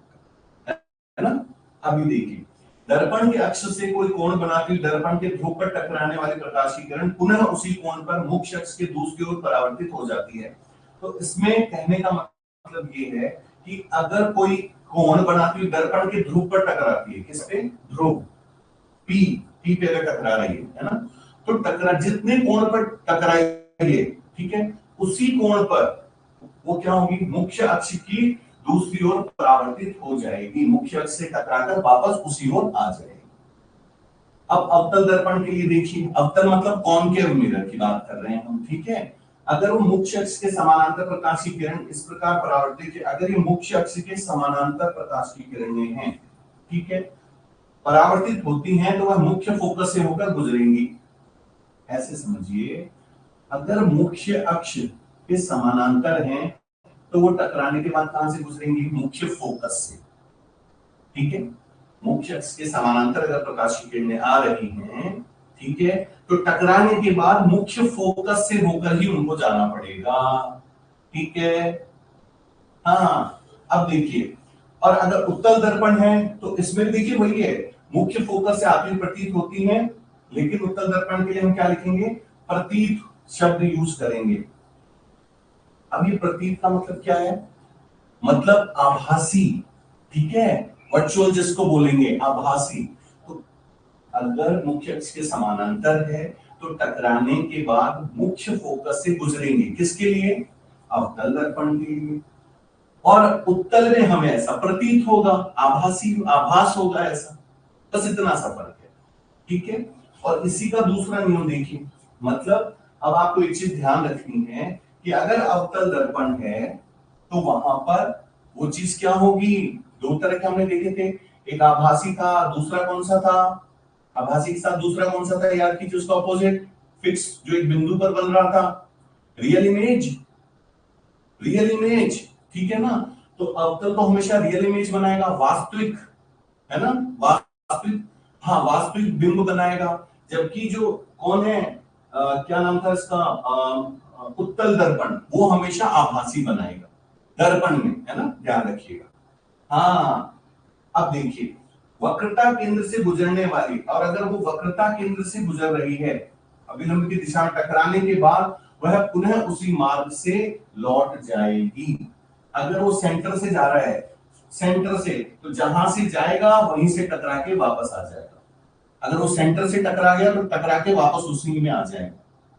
है ना। अभी देखिए, दर्पण के अक्ष से कोई कोण बनाती हुई दर्पण के ध्रुव पर टकराने वाली प्रकाश की किरण पुनः उसी कोण पर मुख्य अक्ष के दूसरी ओर परावर्तित हो जाती है। तो इसमें कहने का मतलब ये है कि अगर कोई कोण बनाती हुई दर्पण के ध्रुव पर टकराती है, किस पे, ध्रुव P पे अगर टकरा रही है ना, तो टकरा जितने कोण पर टकराई है, ठीक है, उसी कोण पर वो क्या होगी, मुख्य अक्ष की दूसरी ओर परावर्तित हो जाएगी, मुख्य अक्ष से टकराकर वापस उसी ओर आ जाएगी। अब अवतल दर्पण के लिए देखिए, अवतल मतलब कॉनकेव मिरर की बात कर रहे हैं हम, ठीक है। अगर वो मुख्य अक्ष के समानांतर प्रकाश की किरण इस प्रकार परावर्तित है, अगर ये मुख्य अक्ष के समानांतर प्रकाश की किरणें हैं, ठीक है, परावर्तित होती हैं, तो वह मुख्य फोकस से होकर गुजरेंगी। ऐसे समझिए, अगर मुख्य अक्ष के समानांतर हैं तो वो टकराने के बाद कहां से गुजरेंगी, मुख्य फोकस से, ठीक है। मुख्य अक्ष के समानांतर अगर प्रकाश की किरणें आ रही हैं, ठीक है, तो टकराने के बाद मुख्य फोकस से होकर ही उनको जाना पड़ेगा, ठीक है। हाँ, अब देखिए, और अगर उत्तल दर्पण है तो इसमें भी देखिए वही है, मुख्य फोकस से आती हुई प्रतीत होती है, लेकिन उत्तल दर्पण के लिए हम क्या लिखेंगे, प्रतीत शब्द यूज करेंगे। अब ये प्रतीत का मतलब क्या है, मतलब आभासी, ठीक है, वर्चुअल जिसको बोलेंगे, आभासी। तो अगर मुख्य अक्ष के समानांतर है तो टकराने के बाद मुख्य फोकस से गुजरेंगे, किसके लिए, अवतल दर्पण के लिए। और उत्तल में हमें ऐसा प्रतीत होगा, आभासी, आभास होगा ऐसा, बस इतना सा फर्क है, ठीक है। और इसी का दूसरा नियम देखिए, मतलब अब आपको एक चीज ध्यान रखनी है कि अगर अवतल दर्पण है तो वहां पर वो चीज क्या होगी, दो तरह के हमने देखे थे, एक आभासी था, दूसरा कौन सा था, आभासी के साथ दूसरा कौन सा था, याद कीजिए उसका ऑपोजिट, फिक्स, जो एक बिंदु पर बन रहा था, रियल इमेज, रियल इमेज, ठीक है ना। तो अवतल तो हमेशा रियल इमेज बनाएगा, वास्तविक, है ना, वास्तविक, हाँ वास्तविक बिंब बनाएगा। जबकि जो कौन है, क्या नाम था इसका, उत्तल दर्पण, वो हमेशा आभासी बनाएगा दर्पण में, है ना, ध्यान रखिएगा। हाँ, अब देखिए, वक्रता केंद्र से गुजरने वाली, और अगर वो वक्रता केंद्र से गुजर रही है, अभिलंब की दिशा में टकराने के बाद वह पुनः उसी मार्ग से लौट जाएगी। अगर वो सेंटर से जा रहा है, सेंटर से, तो जहां से जाएगा वहीं से टकरा के वापस आ जाएगा। अगर वो सेंटर से टकरा गया तो टकरा के वापस उसी में आ जाएगा,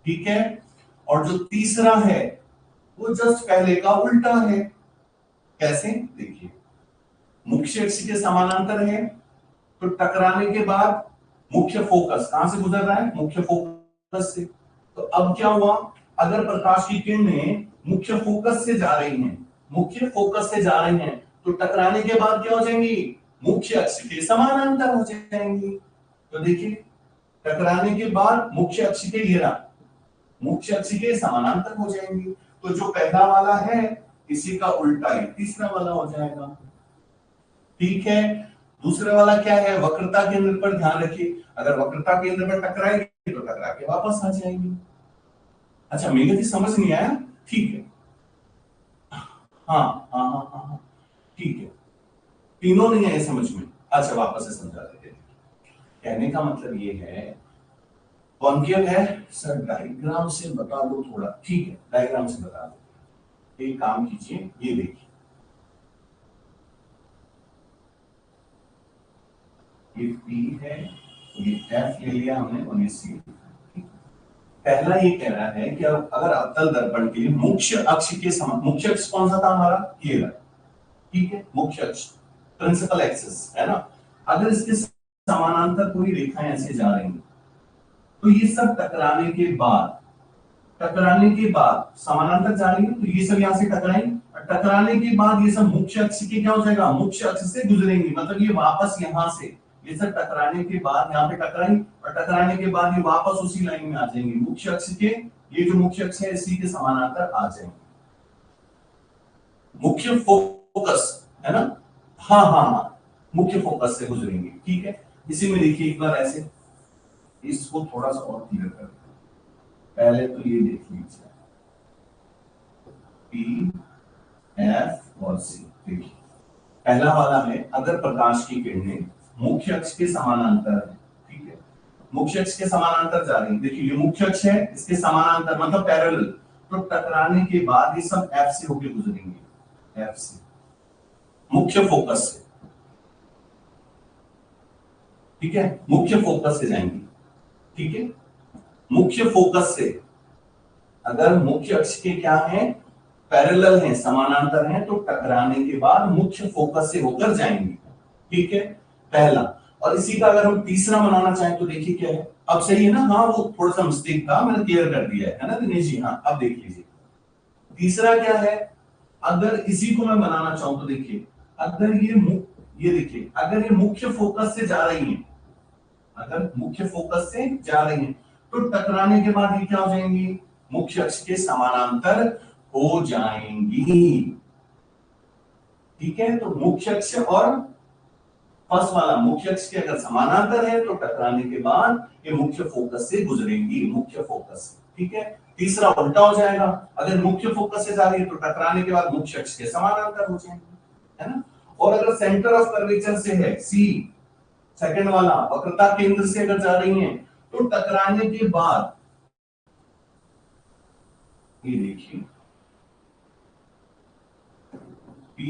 ठीक है। और जो तीसरा है वो जस्ट पहले का उल्टा है। कैसे, देखिए, मुख्य अक्ष के समानांतर है तो टकराने के बाद मुख्य फोकस कहां से गुजर रहा है, मुख्य फोकस से। तो अब क्या हुआ, अगर प्रकाश की किरणें मुख्य फोकस से जा रही हैं, मुख्य फोकस से जा रही हैं, तो टकराने के बाद क्या हो जाएंगी, मुख्य अक्ष के समानांतर हो जाएंगी। तो देखिए टकराने के बाद मुख्य अक्ष के घेरा मुख्य अक्ष के समानांतर हो जाएंगे। तो जो पहला वाला है इसी का उल्टा ही तीसरा वाला हो जाएगा। ठीक है, दूसरा वाला क्या है, वक्रता केंद्र पर ध्यान रखिए, अगर वक्रता केंद्र पर टकराएगी तो टकरा के वापस आ जाएंगी। अच्छा मेरे को समझ नहीं आया, ठीक है, हाँ हाँ हाँ हाँ हाँ ठीक है, तीनों नहीं आए समझ में। अच्छा वापस से समझा देते हैं। कहने का मतलब ये है कॉन्केव है सर, डायग्राम से बता दो थोड़ा, ठीक है डायग्राम से बता दो। एक काम कीजिए, ये देखिए ये P है, ये F ले लिया हमने और ये C। पहला ये कह रहा है कि अगर अवतल दर्पण के मुख्य अक्ष के समान, मुख्य अक्ष कौन सा था हमारा, ये रहा, ठीक है, मुख्य अक्ष प्रिंसिपल एक्सिस है ना, अगर इसके समानांतर कोई रेखाएं ऐसे जा रही हैं तो ये सब टकराने के बाद समानांतर जा रही है तो ये सब यहां से टकराएंगे, और टकराने के बाद ये सब मुख्य अक्ष के क्या हो जाएगा, मुख्य अक्ष से गुजरेंगे, मतलब ये वापस यहां से ये सब टकराने के बाद यहाँ पे टकराएंगे और टकराने के बाद ये वापस उसी लाइन में आ जाएंगे, मुख्य अक्ष के, ये जो मुख्य अक्ष है इसी के समानांतर आ जाएंगे। मुख्य फोकस है ना, हाँ हाँ हाँ मुख्य फोकस से गुजरेंगे, ठीक है। इसी में देखिए एक बार ऐसे इसको थोड़ा सा और क्लियर कर, पहले तो ये देख लीजिए P, F और C। देखिए पहला वाला है अगर प्रकाश की किरणें मुख्य अक्ष के समानांतर है, ठीक है, मुख्य अक्ष के समानांतर जा रही है, देखिए ये मुख्य अक्ष है इसके समानांतर मतलब पैरेलल, तो टकराने के बाद ये सब F से होकर गुजरेंगे, F से मुख्य फोकस से, ठीक है, मुख्य फोकस से जाएंगे, ठीक है, मुख्य फोकस से अगर मुख्य अक्ष के क्या है पैरेलल हैं समानांतर हैं तो टकराने के बाद मुख्य फोकस से होकर जाएंगे, ठीक है पहला। और इसी का अगर हम तीसरा बनाना चाहें तो देखिए क्या है, अब सही है ना, हाँ वो थोड़ा सा मिस्टेक था मैंने क्लियर कर दिया है ना दिनेश जी, हाँ अब देख लीजिए तीसरा क्या है, अगर इसी को मैं बनाना चाहूं तो देखिए अगर ये देखिए अगर ये मुख्य फोकस से जा रही है, अगर मुख्य फोकस से जा रही है तो टकराने के बाद ये क्या हो जाएंगी, मुख्य अक्ष के समानांतर हो जाएंगी, ठीक है। तो मुख्य अक्ष और फर्स्ट वाला मुख्य अक्ष के अगर समानांतर है तो टकराने के बाद ये मुख्य फोकस से गुजरेंगी, मुख्य फोकस से, ठीक है। तीसरा उल्टा हो जाएगा, अगर मुख्य फोकस से जा रही है तो टकराने के बाद मुख्य अक्ष के समानांतर हो जाएंगे, है ना। और अगर सेंटर ऑफ कर्वेचर से है सी, सेकंड वाला वक्रता केंद्र से अगर जा रही है तो टकराने के बाद ये देखिए P,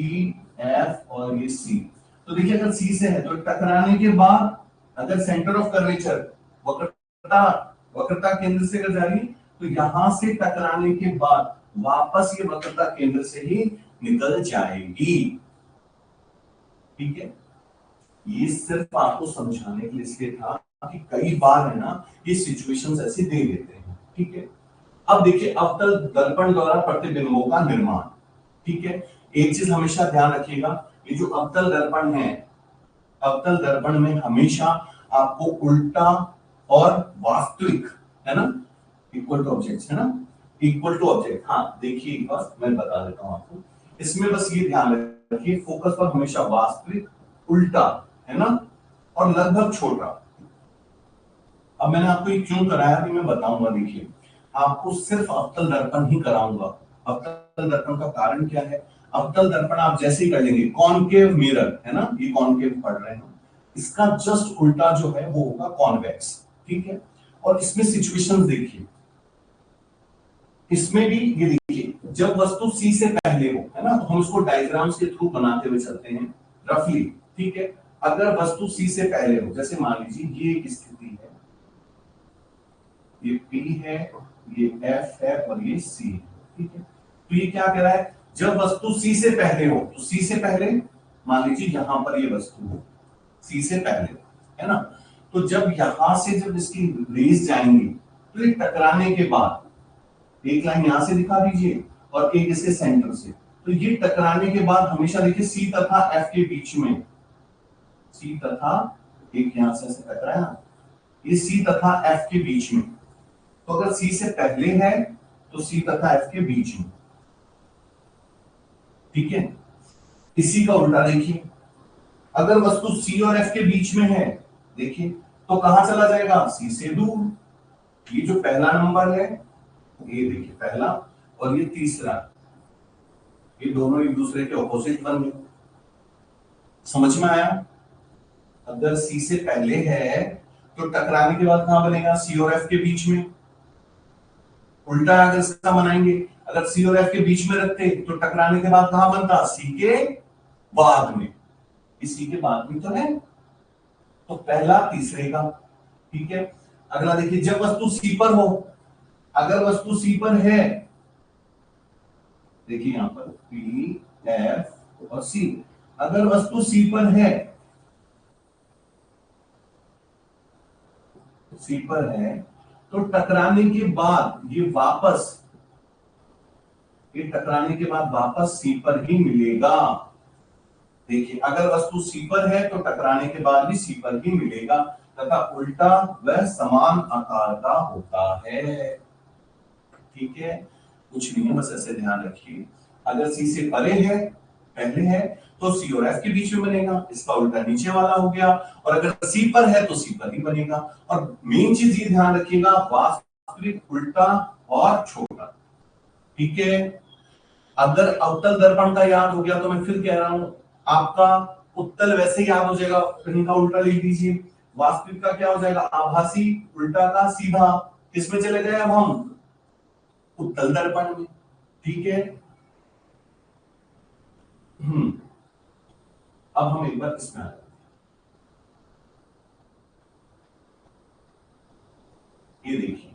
F और ये C, तो देखिए अगर C से है तो टकराने के बाद अगर सेंटर ऑफ कर्वेचर वक्रता केंद्र से अगर जा रही है तो यहां से टकराने के बाद वापस ये वक्रता केंद्र से ही निकल जाएगी, ठीक है। ये सिर्फ आपको समझाने के लिए इसलिए था कि कई बार है ना ये सिचुएशंस ऐसे दे देते हैं, ठीक है। अब देखिए अवतल दर्पण द्वारा प्रतिबिंबों का निर्माण, ठीक है। एक चीज हमेशा ध्यान रखिएगा, ये जो अवतल दर्पण है, अवतल दर्पण में हमेशा आपको उल्टा और वास्तविक है ना, इक्वल टू ऑब्जेक्ट्स है ना, इक्वल टू ऑब्जेक्ट, हाँ देखिए एक बार मैं बता देता हूं आपको, इसमें बस ये ध्यान रखिए फोकस पर हमेशा वास्तविक, उल्टा है ना, और लगभग छोटा। अब मैंने आपको ये क्यों कराया कि मैं बताऊंगा, देखिए आपको सिर्फ अवतल दर्पण ही कराऊंगा। अवतल दर्पण का कारण क्या है, अवतल दर्पण आप जैसे ही कर लेंगे, कॉनकेव मिरर है ना, ये कॉनकेव पढ़ रहे हैं, इसका जस्ट उल्टा जो है वो होगा कॉन्वेक्स, ठीक है। और इसमें सिचुएशंस देखिए, इसमें भी ये देखिए जब वस्तु सी से पहले हो है ना, तो हम उसको डायग्राम्स के थ्रू बनाते हुए चलते हैं रफली, ठीक है। अगर वस्तु सी से पहले हो, जैसे मान लीजिए ये एक स्थिति है, ये P है, ये F है और ये C है, ठीक है। तो ये क्या कह रहा है, जब वस्तु C से पहले हो, तो C से पहले मान लीजिए यहां पर ये वस्तु हो C से पहले है ना, तो जब यहां से जब इसकी रेस जाएंगी तो ये टकराने के बाद एक लाइन यहां से दिखा दीजिए और एक इसके सेंटर से, तो ये टकराने के बाद हमेशा देखिए C तथा F के बीच में, C तथा एक यहां से टकराया ये C तथा F के बीच में, तो अगर C से पहले है तो C तथा F के बीच में, ठीक है। इसी का उल्टा देखिए, अगर वस्तु C और F के बीच में है, देखिए तो कहां चला जाएगा, C से दूर। ये जो पहला नंबर है, ये देखिए पहला, और ये तीसरा, ये दोनों एक दूसरे के ऑपोजिट बन गए। समझ में आया? अगर C से पहले है तो टकराने के बाद कहां बनेगा, C और F के बीच में। उल्टा अगर इसका बनाएंगे, अगर C और F के बीच में रखते तो टकराने के बाद कहां बनता, C के बाद में। इसी के बाद में तो है, तो पहला तीसरे का, ठीक है। अगला देखिए, जब वस्तु C पर हो, अगर वस्तु C पर है, देखिए यहां पर P, F और C, अगर वस्तु C पर है, C पर है, तो टकराने के बाद ये वापस, ये टकराने के बाद वापस C पर ही मिलेगा। देखिए, अगर वस्तु C पर है तो टकराने के बाद भी C पर ही मिलेगा, तथा उल्टा वह समान आकार का होता है, ठीक है। कुछ नहीं है, बस ऐसे ध्यान रखिए, अगर C से परे है, पहले है, तो C और F के बीच में बनेगा, इसका उल्टा नीचे वाला हो गया, और अगर C पर है तो C पर ही बनेगा। और मेन चीज ये ध्यान रखिएगा, वास्तविक उल्टा और छोटा, ठीक है। अगर अवतल दर्पण का याद हो गया तो मैं फिर कह रहा हूं, आपका उत्तल वैसे याद हो जाएगा, इनका उल्टा लिख दीजिए। वास्तविक का क्या हो जाएगा, आभासी, उल्टा का सीधा। किसमें चले गए अब हम, उत्तल दर्पण में, ठीक है। अब हम एक बार इसमें आ जाते हैं, ये देखिए।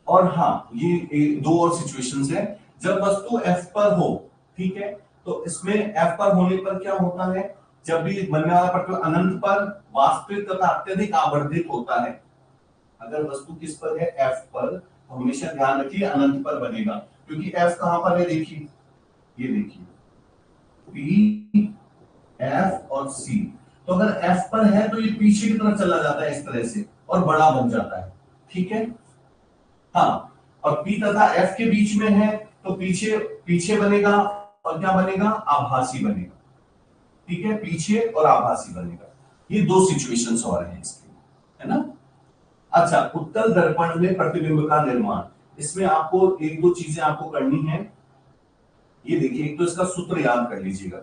और हाँ, ये दो और सिचुएशंस है, जब वस्तु F पर हो, ठीक है, तो इसमें F पर होने पर क्या होता है, जब भी बनने वाला प्रतिबिंब अनंत पर, वास्तविक तथा अत्यधिक आवर्धित होता है। अगर वस्तु किस पर है, F पर, तो हमेशा ध्यान रखिए अनंत पर बनेगा, क्योंकि F कहां पर है, देखिए, ये देखिए P, F और C। तो अगर F पर है तो ये पीछे की तरफ चला जाता है इस तरह से, और बड़ा बन जाता है, ठीक है। हाँ, और P तथा F के बीच में है तो पीछे पीछे बनेगा, और क्या बनेगा, आभासी बनेगा, ठीक है, पीछे और आभासी बनेगा। ये दो सिचुएशंस और हैं इसके, है ना। अच्छा, उत्तल दर्पण में प्रतिबिंब का निर्माण, इसमें आपको एक दो चीजें आपको करनी है। ये देखिए, एक तो इसका सूत्र याद कर लीजिएगा,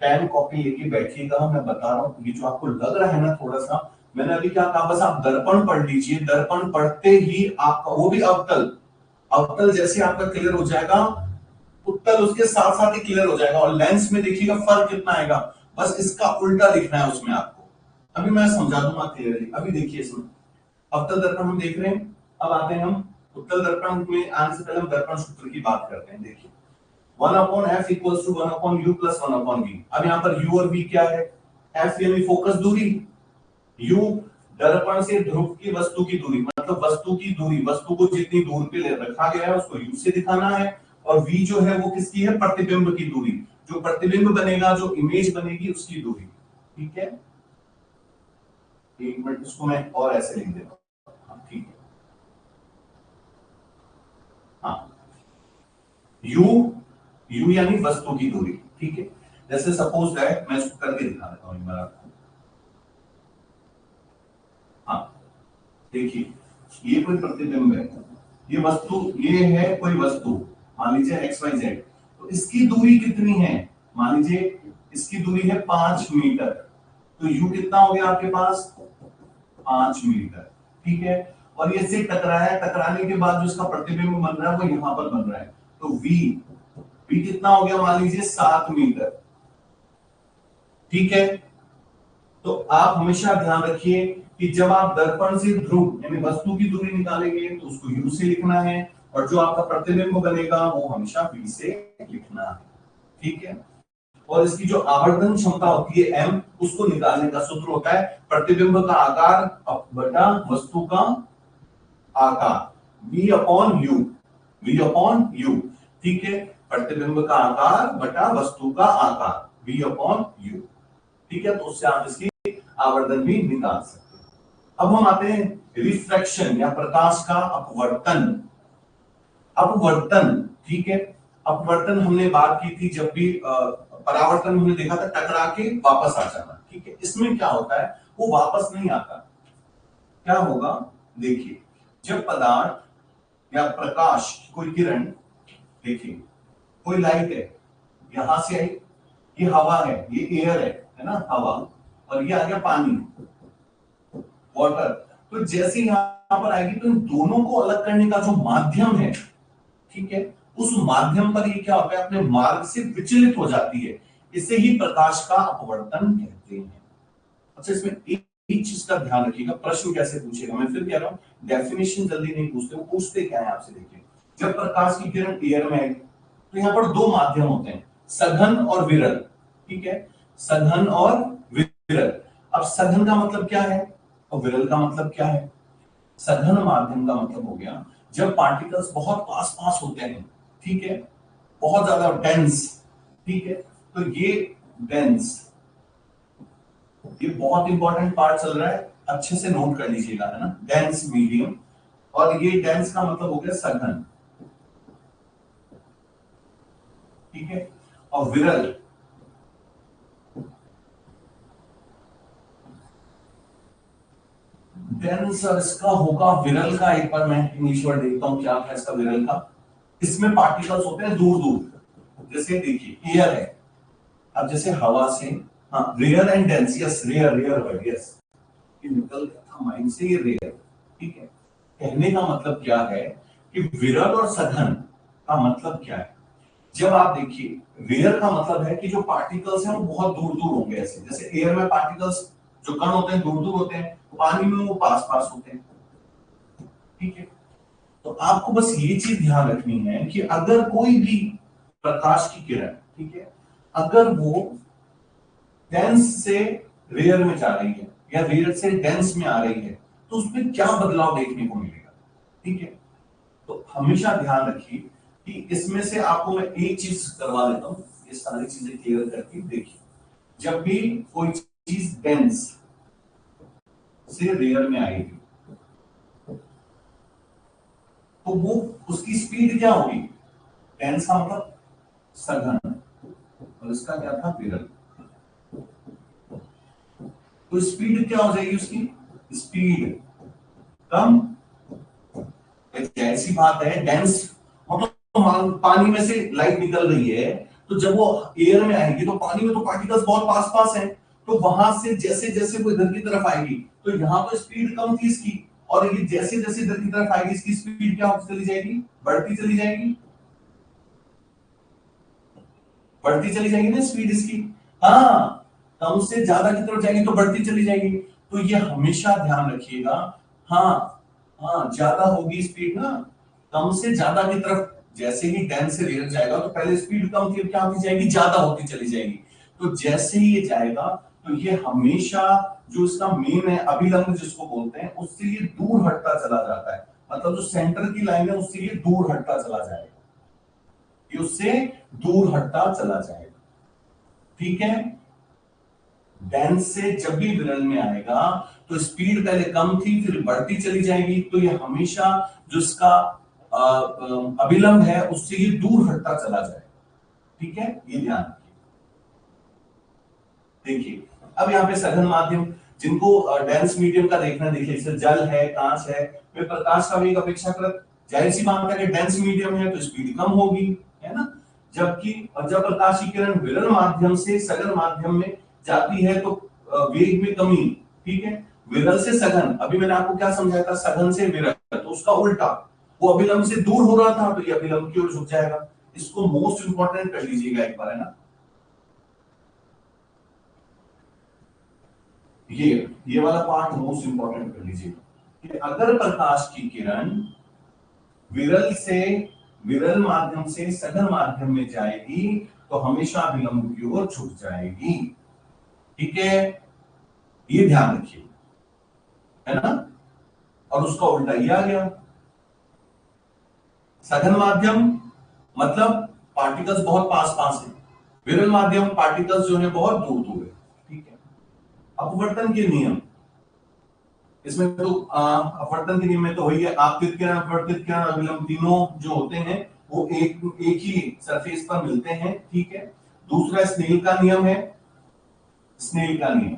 पेन कॉपी लेके बैठिएगा, मैं बता रहा हूं। ये जो आपको लग रहा है ना थोड़ा सा, मैंने अभी क्या कहा, बस आप दर्पण पढ़ लीजिए, दर्पण पढ़ते ही आपका, वो भी अवतल, अवतल जैसे आपका क्लियर हो जाएगा, उत्तल उसके साथ साथ ही क्लियर हो जाएगा। और लेंस में देखिएगा फर्क कितना आएगा, बस इसका उल्टा लिखना है उसमें आपको। अभी मैं समझा दूंगा क्लियरली। अभी देखिए, इसमें अवतल दर्पण हम देख रहे हैं, अब आते हैं हम उत्तल दर्पण में आने से पहले हम दर्पण सूत्र की बात करते हैं। देखिए, 1/f equals to 1/u plus 1/v। अब यहाँ पर u और v क्या है, f यानी फोकस दूरी, u दर्पण से ध्रुव की वस्तु की दूरी, मतलब वस्तु की दूरी, वस्तु को जितनी दूर पे रखा गया है उसको u से दिखाना है, और v जो है वो किसकी है, प्रतिबिंब की दूरी, जो प्रतिबिंब बनेगा, जो इमेज बनेगी उसकी दूरी, ठीक है। एक मिनट, इसको मैं और ऐसे लिख देता हूं, ठीक है। हाँ, u यानी वस्तु की दूरी, ठीक है। जैसे सपोज दैट, मैं इसको करके दिखा देता हूं एक बार आपको। हाँ, देखिए, ये कोई प्रतिबिंब है, ये वस्तु, ये है कोई वस्तु, मान लीजिए XYZ, तो इसकी दूरी कितनी है, मान लीजिए इसकी दूरी है 5 मीटर, तो u कितना हो गया आपके पास, 5 मीटर, ठीक है। और ये से टकराया, टकराने के बाद जो इसका प्रतिबिंब बन रहा है वो यहां पर बन रहा है, तो v कितना हो गया, मान लीजिए 7 मीटर, ठीक है। तो आप हमेशा ध्यान रखिए कि जब आप दर्पण से ध्रुव यानी वस्तु की दूरी निकालेंगे तो उसको u से लिखना है, और जो आपका प्रतिबिंब बनेगा वो हमेशा v से लिखना है, ठीक है। और इसकी जो आवर्धन क्षमता होती है m, उसको निकालने का सूत्र होता है प्रतिबिंब का आकार बटा वस्तु का आकार, v अपॉन u, ठीक है। प्रतिबिंब का आकार बटा वस्तु का आकार, v अपॉन u, ठीक है। तो उससे आप इसकी आवर्धन भी निकाल सकते हैं। अब हम आते हैं रिफ्रैक्शन या प्रकाश का अपवर्तन। अपवर्तन, ठीक है, अपवर्तन हमने बात की थी जब भी परावर्तन हमने देखा था टकरा के वापस आ जाना, ठीक है। इसमें क्या होता है, वो वापस नहीं आता। क्या होगा, देखिए, जब पदार्थ या प्रकाश कोई किरण, देखिए कोई लाइट है, यहां से आई, ये हवा है, ये एयर है ना, हवा, और ये आ गया पानी, वाटर। तो जैसे यहां पर आएगी तो इन दोनों को अलग करने का जो माध्यम है, ठीक है, उस माध्यम पर ये क्या होता है, अपने मार्ग से विचलित हो जाती है। इसे ही प्रकाश का अपवर्तन कहते हैं। अच्छा, इसमें एक चीज का ध्यान रखिएगा, प्रश्न कैसे पूछेगा, मैं फिर कह रहा हूं, डेफिनेशन जल्दी नहीं पूछते, वो पूछते क्या है आपसे। देखिए, जब प्रकाश की किरण एयर में आई तो यहां पर दो माध्यम होते हैं, सघन और विरल, ठीक है, सघन और विरल। अब सघन का मतलब क्या है और विरल का मतलब क्या है। सघन माध्यम का मतलब हो गया जब पार्टिकल्स बहुत पास पास होते हैं, ठीक है, बहुत ज्यादा डेंस, ठीक है, तो ये डेंस, ये बहुत इंपॉर्टेंट पार्ट चल रहा है, अच्छे से नोट कर लीजिएगा, है ना, डेंस मीडियम, और ये डेंस का मतलब हो गया सघन, ठीक है, और विरल, डेंस और इसका होगा विरल का, एक बार मैं इंग्लिश वर्ड देखता हूं क्या है इसका विरल का। इसमें पार्टिकल्स होते हैं दूर दूर, जैसे देखिए एयर है, अब जैसे हवा से, हाँ, rare and dense, yes, rare, rare word, yes, ये निकल गया था माइंड से, ये रेयर, ठीक है। कहने का मतलब क्या है कि विरल और सघन का मतलब क्या है। जब आप देखिए, रेयर का मतलब है कि जो पार्टिकल्स हैं वो बहुत दूर दूर होंगे, ऐसे जैसे एयर में पार्टिकल्स जो कण होते हैं दूर दूर होते हैं, पानी में वो पास पास होते हैं, ठीक है। तो आपको बस ये चीज ध्यान रखनी है कि अगर कोई भी प्रकाश की किरण, ठीक है, अगर वो डेंस से रेयर में जा रही है या रेयर से डेंस में आ रही है, तो उसमें क्या बदलाव देखने को मिलेगा, ठीक है। तो हमेशा ध्यान रखिए कि इसमें से आपको मैं एक चीज करवा देता हूं, ये सारी चीजें क्लियर करके देखिए। जब भी कोई चीज डेंस से रेयर में आएगी तो वो उसकी स्पीड क्या होगी, डेंस का मतलब सघन, और इसका क्या था, विरल। तो स्पीड क्या हो जाएगी उसकी, स्पीड कम। ऐसी बात है, डेंस मतलब पानी में से लाइट निकल रही है, तो जब वो एयर में आएगी तो पानी में तो पार्टिकल्स बहुत पास पास हैं, तो वहां से जैसे जैसे वो इधर की तरफ आएगी तो यहाँ तो स्पीड कम थी इसकी, और ये जैसे जैसे इधर की तरफ आएगी इसकी स्पीड क्या होती चली जाएगी, बढ़ती चली जाएगी, बढ़ती चली जाएगी ना स्पीड इसकी। हाँ, कम से ज्यादा की तरफ जाएगी तो बढ़ती चली जाएगी। तो ये हमेशा ध्यान रखिएगा। हाँ, हाँ, ज्यादा होगी स्पीड ना, कम से ज्यादा की तरफ, जैसे ही डेंस से रेयर जाएगा तो पहले स्पीड कम थी, अब क्या होती जाएगी, ज्यादा होती चली जाएगी। तो जैसे ही ये जाएगा तो ये हमेशा जो इसका मेन है अभिलंब जिसको बोलते हैं, उससे ये दूर हटता चला जाता है, मतलब जो सेंटर की लाइन है उससे ये दूर हटता चला जाएगा, ये उससे दूर हटता चला जाएगा, ठीक है। डेंस से जब भी विरल में आएगा तो स्पीड पहले कम थी फिर बढ़ती चली जाएगी, तो ये हमेशा जो इसका अभिलंब है उससे ये दूर हटता चला जाएगा, ठीक है, ये ध्यान रखिए। देखिए, अब यहाँ पे सघन माध्यम, जिनको डेंस मीडियम का देखना, देखिए जैसे जल है, कांच है, वे प्रकाश का वेग अपेक्षाकृत, जाहिर सी बात है कि डेंस मीडियम है तो स्पीड कम होगी, है ना। जबकि जब प्रकाश की किरण विरल माध्यम से सघन माध्यम में जाती है तो वेग में कमी, ठीक है। विरल से सघन, अभी मैंने आपको क्या समझाया था, सघन से विरल, तो उसका उल्टा, वो अभिलंब से दूर हो रहा था तो ये अभिलंब की ओर झुक जाएगा। इसको मोस्ट इंपॉर्टेंट कर लीजिएगा एक बार, है ना। ये वाला पार्ट मोस्ट इंपॉर्टेंट कर लीजिएगा कि अगर प्रकाश की किरण विरल से विरल माध्यम से सघन माध्यम में जाएगी तो हमेशा अभिलंब की ओर झुक जाएगी, ठीक है, ये ध्यान रखिए, है ना। और उसका उल्टा ये आ गया, सघन माध्यम मतलब पार्टिकल्स बहुत पास पास है, विरल माध्यम पार्टिकल्स जो है बहुत दूर दूर है, ठीक है। अपवर्तन के नियम, इसमें तो अपवर्तन के नियम में तो वही है, आपतित किरण, अपवर्तित किरण, अभिलंब तीनों जो होते हैं वो एक ही सरफेस पर मिलते हैं, ठीक है। दूसरा स्नेल का नियम है, स्नेल का नियम।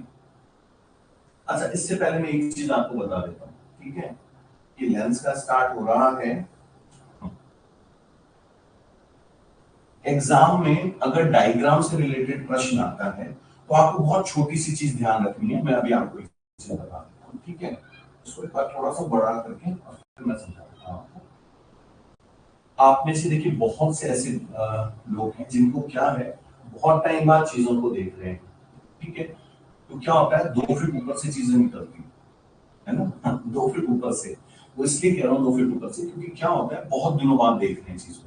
अच्छा, इससे पहले मैं एक चीज आपको बता देता हूं, ठीक है। ये लेंस का स्टार्ट हो रहा है। एग्जाम में अगर डायग्राम से रिलेटेड प्रश्न आता है तो आपको बहुत छोटी सी चीज ध्यान रखनी है। मैं अभी आपको एक चीज बता देता हूं, ठीक है। इसको एक बार थोड़ा सा बड़ा करके और फिर मैं समझा देता हूं आपको। आप में से देखिए बहुत से ऐसे लोग हैं जिनको क्या है, बहुत टाइम बाद चीजों को देख रहे हैं, ठीक है। तो क्या होता है, 2 फीट ऊपर से चीजें निकलती है ना 2 फीट ऊपर से। वो इसलिए कह रहा हूँ 2 फीट ऊपर से, क्योंकि क्या होता है, बहुत दिनों बाद देख रहे हैं चीजों को।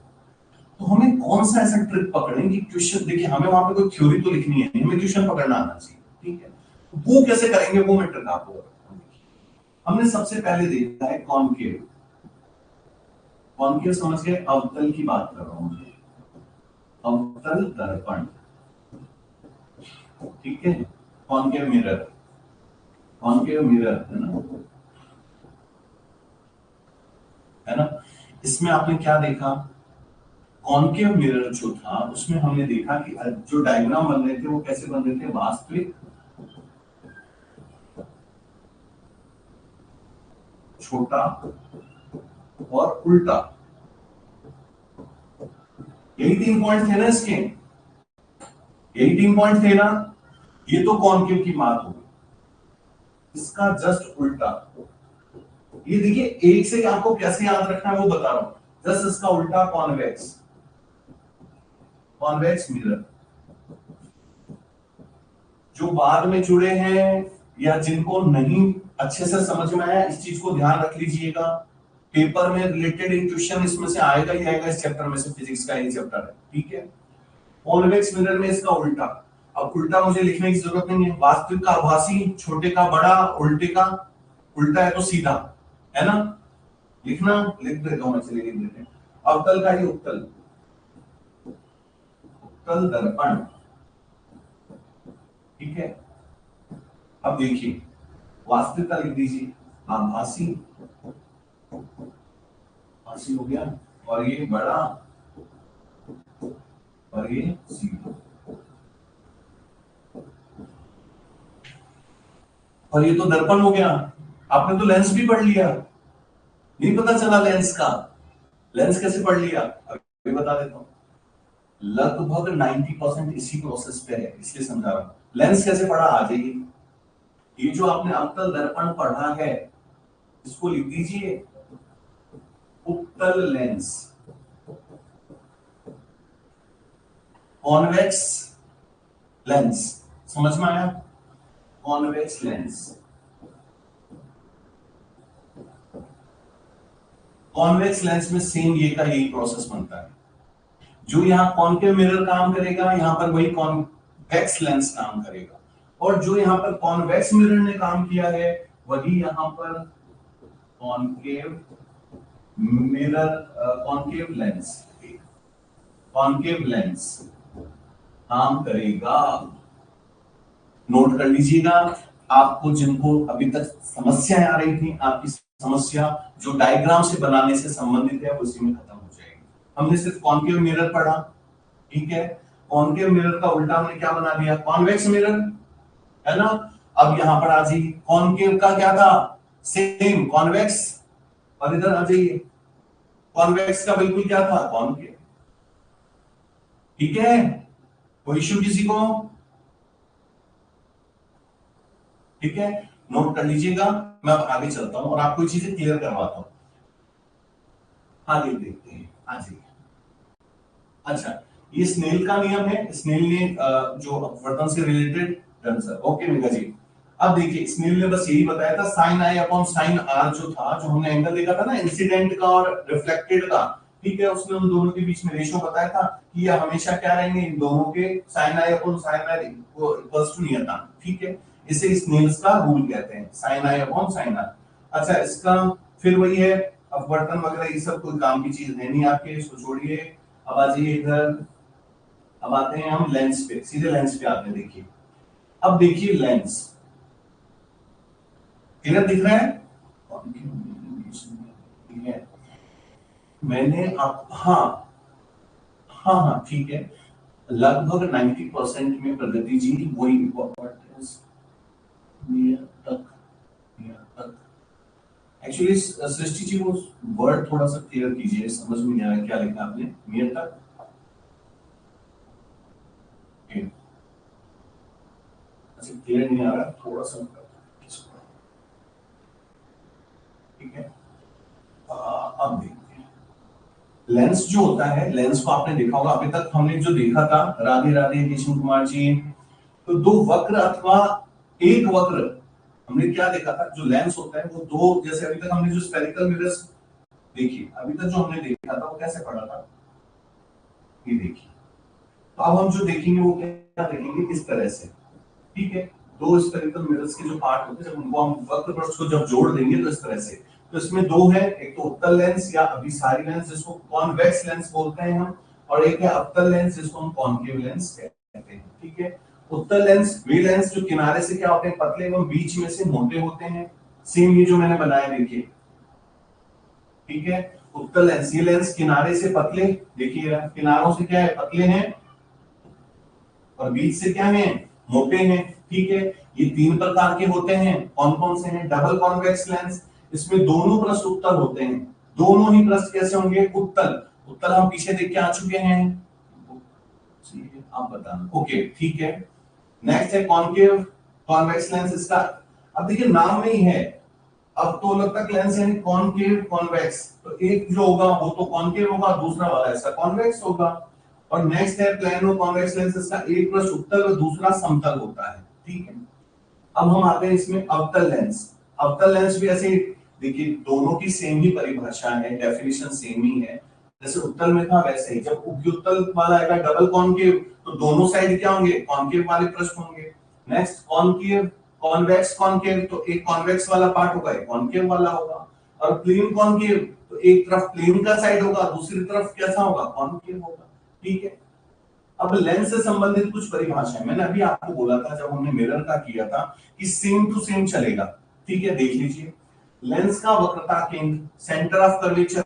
तो हमें कौन सा ऐसा ट्रिक पकड़ें कि क्वेश्चन, देखिए हमें वहां पे कोई थ्योरी तो लिखनी है, हमें क्वेश्चन पकड़ना आना चाहिए, ठीक है। वो कैसे करेंगे, वो मैं ट्रिक आपको बताता हूं। हमने सबसे पहले देखा है कॉनकेव। कॉनकेव समझ गए, अवतल की बात कर रहा हूं, अवतल दर्पण, ठीक है। कॉनकेव मिरर, कॉनकेव मिरर है ना। इसमें आपने क्या देखा, कॉनकेव मिरर जो था उसमें हमने देखा कि जो डायग्राम बन रहे थे वो कैसे बन रहे थे, वास्तविक, छोटा और उल्टा। यही 3 पॉइंट थे ना इसके, यही 3 पॉइंट थे ना। ये तो कॉनकेव की बात होगी, इसका जस्ट उल्टा। ये देखिए, एक से आपको कैसे याद रखना है वो बता रहा हूं। जस्ट इसका उल्टा कॉन्वेक्स, कॉन्वेक्स मिरर। जो बाद में जुड़े हैं या जिनको नहीं अच्छे से समझ में आया, इस चीज को ध्यान रख लीजिएगा। पेपर में रिलेटेड क्वेश्चन इसमें से आएगा ही आएगा, इस चैप्टर में से, फिजिक्स का ये चैप्टर है, ठीक है। कॉन्वेक्स मिरर में इसका उल्टा। अब उल्टा मुझे लिखने की जरूरत नहीं है, वास्तविक का आभासी, छोटे का बड़ा, उल्टे का उल्टा है तो सीधा, है ना। लिखना लिख देता हूं मैं, चलिए लिख देते हैं। अवतल का ही उत्तल, उत्तल दर्पण, ठीक है। अब देखिए, वास्तविक का लिख दीजिए, आभासी, आभासी हो गया, और ये बड़ा और ये सीधा, और ये तो दर्पण हो गया। आपने तो लेंस भी पढ़ लिया, नहीं पता चला लेंस का, लेंस कैसे पढ़ लिया अभी बता देता हूं। लगभग 90% इसी प्रोसेस पे है, इसलिए समझा रहा हूं। लेंस कैसे पढ़ा, आ जाइए। ये जो आपने अवतल दर्पण पढ़ा है, इसको लिख दीजिए उत्तल लेंस, कॉन्वेक्स लेंस। समझ में आया, कॉन्वेक्स लेंस। कॉन्वेक्स लेंस में सेम ये का यही प्रोसेस बनता है। जो यहाँ कॉनकेव मिरर काम करेगा, यहां पर वही कॉन्वेक्स लेंस काम करेगा। और जो यहाँ पर कॉन्वेक्स मिरर ने काम किया है, वही यहाँ पर concave mirror, concave lens, concave lens काम करेगा। नोट कर लीजिएगा। आपको जिनको अभी तक समस्याएं आ रही थी, आपकी समस्या जो डायग्राम से बनाने से संबंधित है, उसी में खत्म हो जाएगी। हमने सिर्फ कॉनकेव मिरर पढ़ा, ठीक है। कॉनकेव मिरर का उल्टा हमने क्या बना दिया, कॉन्वेक्स मिरर, है ना। अब यहां पर आ जाइए, कॉनकेव का क्या था, सेम कॉन्वेक्स, और इधर आ जाइए, कॉन्वेक्स का बिल्कुल क्या था, कॉनकेव, ठीक है। कोई इश्यू किसी को, ठीक है। नोट कर लीजिएगा। मैं अब आगे चलता हूं और आपको चीजें क्लियर करवाता हूं। आगे देखते हैं, आ जाइए। अच्छा, ये स्नेल का नियम है, स्नेल ने जो अपवर्तन से related, done sir, okay Megha ji. अब देखिए, स्नेल ने बस यही बताया था, sine I upon sine R जो था, जो हमने एंगल देखा था ना इंसिडेंट का और रिफ्लेक्टेड का, ठीक है। उसने उन दोनों के बीच में रेशो बताया था कि ये हमेशा क्या रहेंगे, इन दोनों के sine I upon sine R equals to नियता, ठीक है। इसे स्नेल्स का रूल कहते हैं, sine I upon sine R. अच्छा, इसका फिर वही है, अपवर्तन वगैरह ये सब कोई काम की चीज है नहीं आपके, इसको छोड़िए। अब आ जाइए इधर, अब आते हैं हम लेंस पे, सीधे लेंस पे आते हैं। देखिए, अब देखिए लेंस, क्लियर दिख रहा है? ठीक है, मैंने आप, हाँ हाँ हाँ ठीक है, लगभग 90% में प्रगति जी वही तक तक। एक्चुअली सृष्टि जी वो वर्ड थोड़ा सा क्लियर कीजिए, समझ में नहीं आ रहा क्या लिखा आपने, नियर तक। अच्छा क्लियर नहीं आ रहा, थोड़ा सा ठीक है। अब देखते हैं लेंस जो होता है, लेंस को आपने देखा होगा, अभी तक हमने जो देखा था, राधे राधे किशन कुमार जी, तो दो वक्र अथवा एक वक्र, हमने क्या देखा था, जो लेंस होता है वो दो, जैसे अभी तक हमने जो स्फेरिकल मिरर्स देखी, अभी तक जो हमने देखा था वो कैसे पढ़ा था, ये देखिए। तो अब हम जो देखेंगे वो क्या देखेंगे, इस तरह से, ठीक है। दो स्फेरिकल मिरर्स के जो पार्ट होते हैं, जब उनको हम वक्र पृष्ठ को जब जोड़ देंगे तो इस तरह से, तो इसमें दो है, एक तो उत्तल लेंस या अभिसारी लेंस जिसको कॉन्वेक्स लेंस बोलते हैं हम, और एक है अवतल लेंस जिसको हम कॉन्केव लेंस कहते हैं, ठीक है। उत्तल लेंस वे लेंस जो किनारे से क्या होते हैं, पतले एवं बीच में से मोटे होते हैं, सेम ये जो मैंने बनाया देखिए, ठीक है। उत्तल लेंस, ये लेंस किनारे से पतले, देखिए किनारों से क्या है, पतले हैं, और बीच से क्या है, मोटे हैं, ठीक है। ये तीन प्रकार के होते हैं, कौन कौन से हैं, डबल कॉन्वेक्स लेंस, इसमें दोनों पृष्ठ उत्तल होते हैं, दोनों ही पृष्ठ कैसे होंगे, उत्तल। उत्तल हम पीछे देख के आ चुके हैं, आप बताना, ओके ठीक है। नेक्स्ट है कॉनकेव कॉन्वेक्स लेंस, इसका अब देखिए नाम में ही है, अब तो लगता है लेंस यानी कॉनकेव कॉन्वेक्स, तो एक जो होगा वो तो कॉनकेव होगा, दूसरा वाला इसका कॉन्वेक्स होगा। और नेक्स्ट है प्लेनो कॉन्वेक्स लेंस, इसका एक पृष्ठ उत्तल और दूसरा समतल होता है, ठीक है। अब हम आते हैं इसमें अवतल लेंस, अवतल लेंस भी ऐसे, देखिए दोनों की सेम ही परिभाषा है, डेफिनेशन सेम ही है, जैसे उत्तल में था वैसे ही, जब उपयुत्तल वाला आएगा डबल कॉनकेव, तो दोनों साइड क्या होंगे, कॉनकेव वाले पृष्ठ होंगे। नेक्स्ट कॉनकेव कॉन्वेक्स कॉनकेव, तो एक कॉन्वेक्स वाला पार्ट होगा, एक कॉनकेव वाला होगा। और प्लेन कॉनकेव, तो एक तरफ प्लेन का साइड होगा, दूसरी तरफ कैसा होगा, कॉनकेव होगा, ठीक है। अब लेंस से संबंधित कुछ परिभाषाएं मैंने अभी आपको बोला था जब हमने मिरर का किया था कि सेम टू सेम चलेगा, ठीक है। देख लीजिए लेंस का वक्रता केंद्र, सेंटर ऑफ कर्वेचर,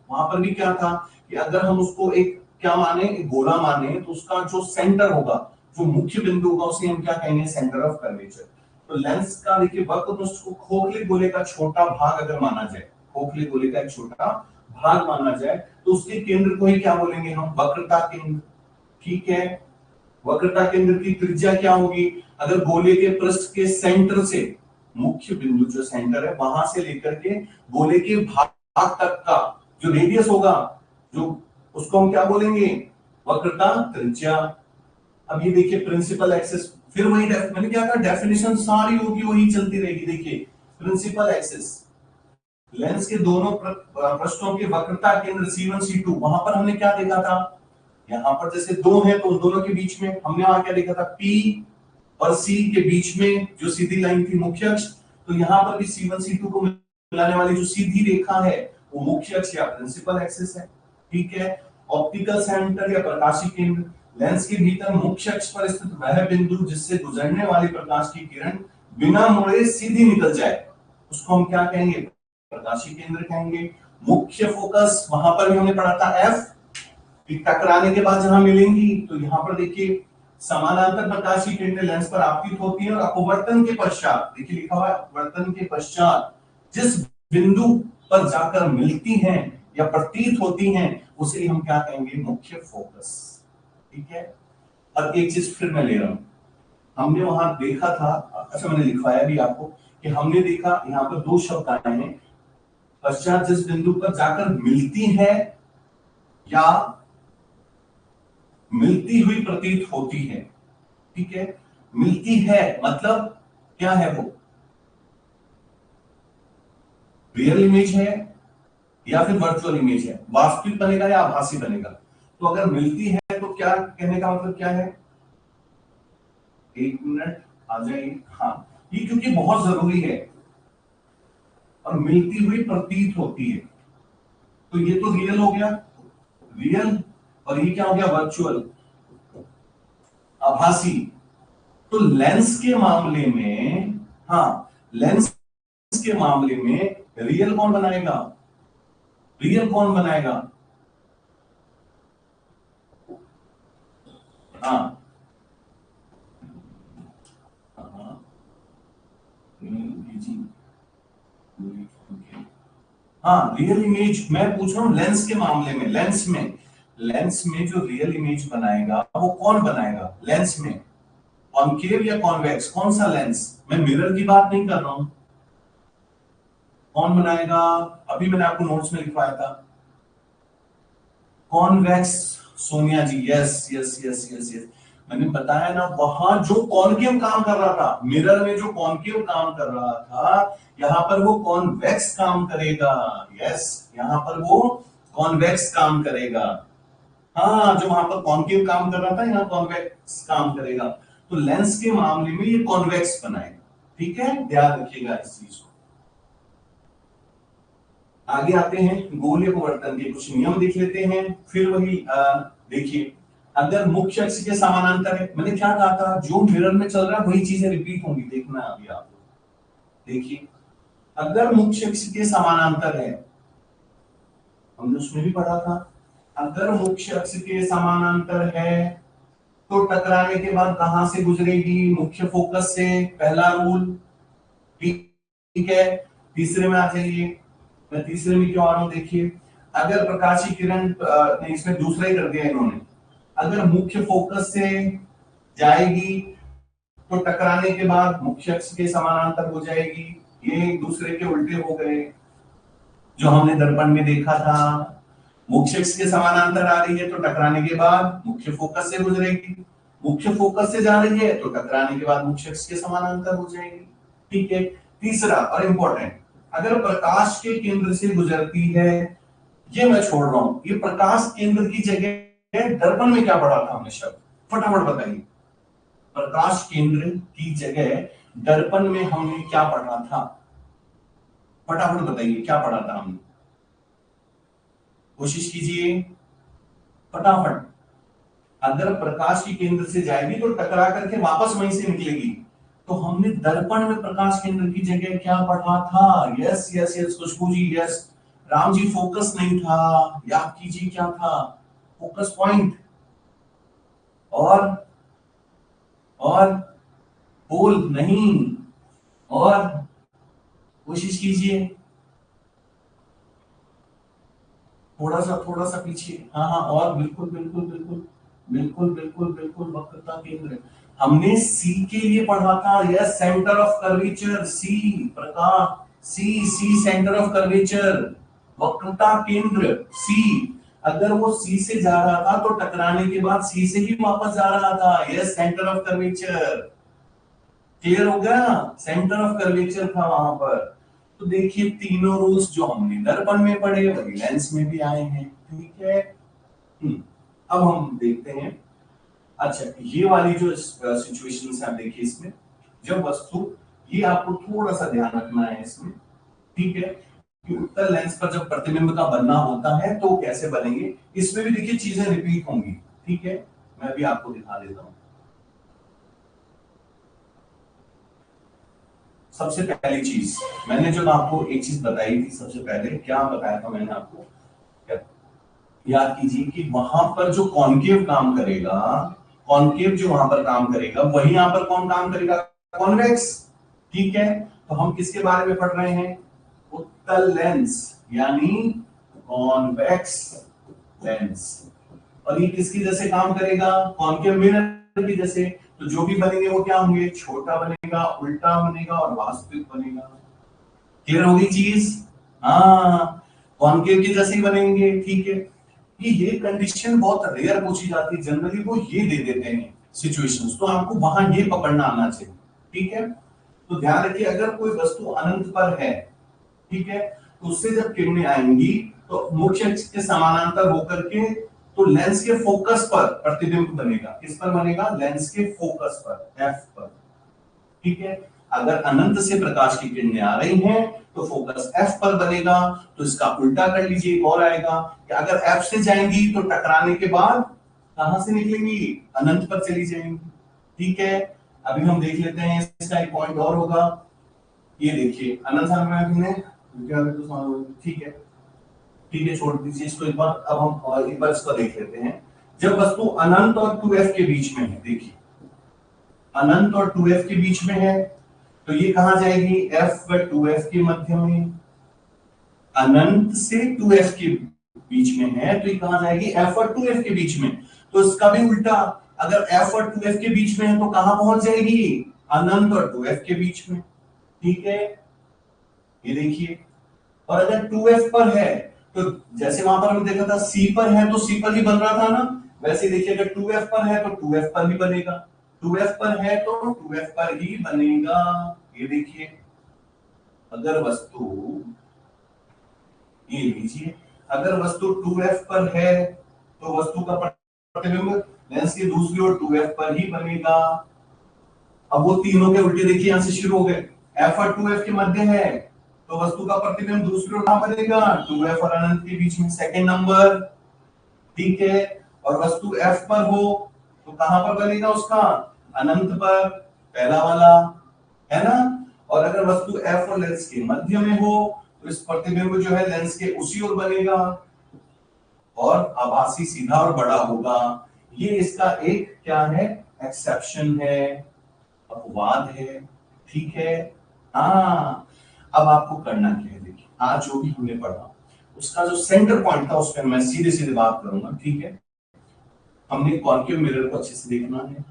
वहां पर भी क्या था कि अगर हम उसको एक क्या माने, एक गोला माने, तो उसका जो सेंटर होगा, जो मुख्य बिंदु होगा, उसे हम क्या कहेंगे, सेंटर ऑफ कर्वेचर। तो लेंस का देखिए वक्र पृष्ठ को खोखले गोले का छोटा भाग अगर माना जाए, खोखले गोले का एक छोटा भाग माना जाए, तो उसके केंद्र को ही क्या बोलेंगे हम, वक्रता केंद्र, ठीक है। वक्रता केंद्र की त्रिज्या क्या होगी, अगर गोले के पृष्ठ के सेंटर से, मुख्य बिंदु जो सेंटर है वहां से लेकर के गोले के भाग तक का जो रेडियस होगा, जो उसको हम क्या बोलेंगे, वक्रता त्रिज्या। अब ये देखिए प्रिंसिपल एक्सिस, फिर वही मैंने क्या कहा, डेफिनेशन सारी होगी वही चलती रहेगी, देखिए प्रिंसिपल एक्सिस, लेंस के दोनों पृष्ठों के वक्रता केंद्र C1 C2, वहां पर हमने क्या देखा था, यहां पर जैसे दो है तो उन दोनों के बीच में हमने वहां क्या देखा था, P और C के बीच में जो सीधी लाइन थी मुख्य अक्ष, तो यहां पर भी C1 C2 को मिलाने वाली जो सीधी रेखा है वो मुख्य अक्ष या प्रिंसिपल एक्सिस है, ठीक है। ऑप्टिकल सेंटर या प्रकाशीय केंद्र, लेंस के भीतर मुख्य अक्ष पर स्थित वह बिंदु जिससे गुजरने वाली प्रकाश की किरण बिना मुड़े सीधी निकल जाए, उसको हम क्या कहेंगे, प्रकाशीय केंद्र कहेंगे। मुख्य फोकस, वहां पर भी हमने पढ़ा था F, टकराने के बाद जहां मिलेंगी, तो यहां पर देखिए समानांतर प्रकाशीय किरणें लेंस पर आपतित होती हैं, और अपवर्तन के पश्चात, देखिए लिखा हुआ है अपवर्तन के पश्चात जिस बिंदु पर जाकर मिलती हैं या प्रतीत होती हैं, उसे हम क्या कहेंगे, मुख्य फोकस, ठीक है। अब एक चीज फिर मैं ले रहा हूं, हमने वहां देखा था, अच्छा मैंने लिखवाया भी आपको कि हमने देखा यहाँ पर दो शब्द आए हैं, पश्चात जिस बिंदु पर जाकर मिलती है या मिलती हुई प्रतीत होती है, ठीक है। मिलती है मतलब क्या है, वो रियल इमेज है या फिर वर्चुअल इमेज है, वास्तविक बनेगा या आभासी बनेगा। तो अगर मिलती है तो क्या कहने का मतलब क्या है, एक मिनट आ जाइए, हाँ ये क्योंकि बहुत जरूरी है, और मिलती हुई प्रतीत होती है, तो ये तो रियल हो गया, रियल, और ये क्या हो गया, वर्चुअल, आभासी। तो लेंस के मामले में, हाँ लेंस के मामले में रियल कौन बनाएगा? रियल कौन बनाएगा? हाँ हाँ, रियल इमेज मैं पूछ रहा हूं लेंस के मामले में। लेंस में जो रियल इमेज बनाएगा वो कौन बनाएगा? लेंस में कॉनकेव या कॉन्वेक्स, कौन सा लेंस? मैं मिरर की बात नहीं कर रहा हूं। कौन बनाएगा? अभी मैंने आपको नोट्स में लिखवाया था convex. Sonia ji, yes yes yes yes yes, मैंने बताया ना, वहां जो कॉनकेव काम कर रहा था, मिरर में जो कॉनकेव काम कर रहा था, यहां पर वो कॉन्वेक्स काम करेगा। यस, यहां पर वो कॉन्वेक्स काम करेगा। हाँ, जो वहां पर कॉनकेव काम कर रहा था, यहाँ कॉन्वेक्स काम करेगा। तो लेंस के मामले में ये कॉन्वेक्स बनाएगा। ठीक है, ध्यान रखिएगा इस चीज को। आगे आते हैं, गोलीय अपवर्तन के कुछ नियम देख लेते हैं। फिर वही देखिए, अगर मुख्य अक्ष के समानांतर है, मैंने क्या कहा था, जो मिरर में चल रहा है वही चीजें रिपीट होंगी, देखना अभी आप देखिए। अगर मुख्य अक्ष के समानांतर है, हमने उसमें भी पढ़ा था, अगर मुख्य अक्ष के समानांतर है तो टकराने के बाद कहां से गुजरेगी? मुख्य फोकस से, पहला रूल। ठीक है, तीसरे में आ जाइए। मैं तीसरे में क्यों आ रहा हूं, देखिए। अगर प्रकाश की किरण, नहीं इसमें दूसरा ही कर दिया इन्होंने, अगर मुख्य फोकस से जाएगी तो टकराने के बाद मुख्य अक्ष के समानांतर हो जाएगी। ये दूसरे के उल्टे हो गए, जो हमने दर्पण में देखा था। मुख्य अक्ष के समानांतर आ रही है तो टकराने के बाद मुख्य फोकस से गुजरेगी, मुख्य फोकस से जा रही है तो टकराने के बाद मुख्य अक्ष के समानांतर हो जाएगी। ठीक है, तीसरा और इंपॉर्टेंट, अगर प्रकाश के केंद्र से गुजरती है, ये मैं छोड़ रहा हूं, ये प्रकाश केंद्र की जगह दर्पण में क्या पढ़ा था हमने शब्द, फटाफट बताइए। प्रकाश केंद्र की जगह दर्पण में हमने क्या पढ़ा था? फटाफट बताइए, क्या पढ़ा था हमने? कोशिश कीजिए फटाफट। अगर प्रकाश की केंद्र से जाएगी तो टकरा करके वापस वहीं से निकलेगी, तो हमने दर्पण में प्रकाश केंद्र की जगह क्या पढ़ा था? यस यस यस, खुशबू जी, यस। राम जी, फोकस नहीं था, याद कीजिए क्या था? फोकस पॉइंट और पोल नहीं, और कोशिश कीजिए थोड़ा सा पीछे। हाँ हाँ, और बिल्कुल बिल्कुल बिल्कुल बिल्कुल बिल्कुल बिल्कुल, वक्रता केंद्र हमने सी के लिए पढ़ा था। Yes, centre of curvature, C प्रकाश, सी सेंटर ऑफ कर्वेचर, वक्रता केंद्र सी। अगर वो सी से जा रहा था तो टकराने के बाद सी से ही वापस जा रहा था। Yes, centre of curvature. Clear हो गया? सेंटर ऑफ कर्वेचर था वहां पर। तो देखिए, तीनों रूल्स जो हमने दर्पण में पढ़े वही लेंस में भी आए हैं। ठीक है, अब हम देखते हैं। अच्छा, ये वाली जो सिचुएशन है, आप देखिए इसमें जब वस्तु, ये आपको थोड़ा सा ध्यान रखना है इसमें। ठीक है, कि उत्तल लेंस पर जब प्रतिबिंब का बनना होता है तो कैसे बनेंगे, इसमें भी देखिए चीजें रिपीट होंगी। ठीक है, मैं भी आपको दिखा देता हूं। सबसे पहली चीज, मैंने जब आपको एक चीज बताई थी, सबसे पहले क्या बताया था मैंने आपको, याद कीजिए कि वहां पर जो कॉनकेव काम करेगा, कॉनकेव जो वहां पर काम करेगा, वही यहां पर कौन काम करेगा? कॉन्वेक्स। ठीक है, तो हम किसके बारे में पढ़ रहे हैं? उत्तल लेंस, यानी कॉन्वेक्स लेंस। और ये किसकी जैसे काम करेगा? कॉनकेव मिरर की जैसे। तो जो भी बनेंगे वो क्या होंगे? छोटा बनेगा, उल्टा बनेगा और वास्तविक बनेगा। क्लियर होगी चीज? हाँ, कॉनकेव के जैसे ही बनेंगे। ठीक है, ये कंडीशन बहुत रेयर पूछी जाती है, जनरली वो ये दे देते हैं सिचुएशंस, तो आपको वहां ये पकड़ना आना चाहिए। ठीक है, तो ध्यान रखिए, अगर कोई वस्तु अनंत पर है, ठीक है, तो उससे जब किरणें आएंगी तो मुख्य अक्ष के समानांतर होकर के तो लेंस के फोकस पर प्रतिबिंब बनेगा। किस पर बनेगा? लेंस के फोकस पर, एफ पर। ठीक है, अगर अनंत से प्रकाश की किरणें आ रही हैं तो फोकस एफ पर बनेगा। तो इसका उल्टा कर लीजिए, एक और आएगा कि अगर एफ से जाएंगी तो टकराने के बाद कहां से निकलेंगी? अनंत पर चली जाएंगी। ठीक है, अभी हम देख लेते हैं, इसका एक पॉइंट और होगा। ये देखिए अनंत सामान्य तो ठीक है, ठीक है, छोड़ दीजिए इसको एक बार। अब हम एक बार इसको देख लेते हैं। जब वस्तु अनंत और 2f के बीच में है, देखिए अनंत और 2f के बीच में है, तो ये कहां जाएगी, f व 2f के मध्य में। अनंत से 2f के बीच में है तो ये कहां जाएगी, f और 2f के बीच में। तो इसका भी उल्टा, अगर f और 2f के बीच में है तो कहां पहुंच जाएगी, अनंत और 2f के बीच में। ठीक है, ये देखिए। और अगर 2f पर है तो जैसे वहां पर हमने देखा था c पर है तो c पर ही बन रहा था ना, वैसे देखिए अगर 2f पर है तो 2f पर ही बनेगा, 2f पर है तो 2f पर ही बनेगा। ये देखिए अगर वस्तु, ये लीजिए, अगर वस्तु 2f पर है तो वस्तु का प्रतिबिंब लेंस की दूसरी ओर 2f पर ही बनेगा। अब वो तीनों के उल्टे देखिए यहां से शुरू हो गए, f और 2f के मध्य है तो वस्तु का प्रतिबिंब दूसरी ओर कहां बनेगा, 2f और अनंत के बीच में, सेकंड नंबर। ठीक है, और वस्तु f पर हो तो कहां पर बनेगा उसका, अनंत पर, पहला वाला, है ना। और अगर वस्तु f और लेंस के मध्य में हो तो इस प्रतिबिंब जो है लेंस के उसी ओर बनेगा और आभासी सीधा और बड़ा होगा। ये इसका एक क्या है, एक्सेप्शन है, अपवाद है। ठीक है, हाँ। अब आपको करना क्या है, देखिए आज जो भी हमने पढ़ा उसका जो सेंटर पॉइंट था उस पर मैं सीधे सीधे बात करूंगा। ठीक है, हमने कॉन्केव मिरर को अच्छे से देखना है।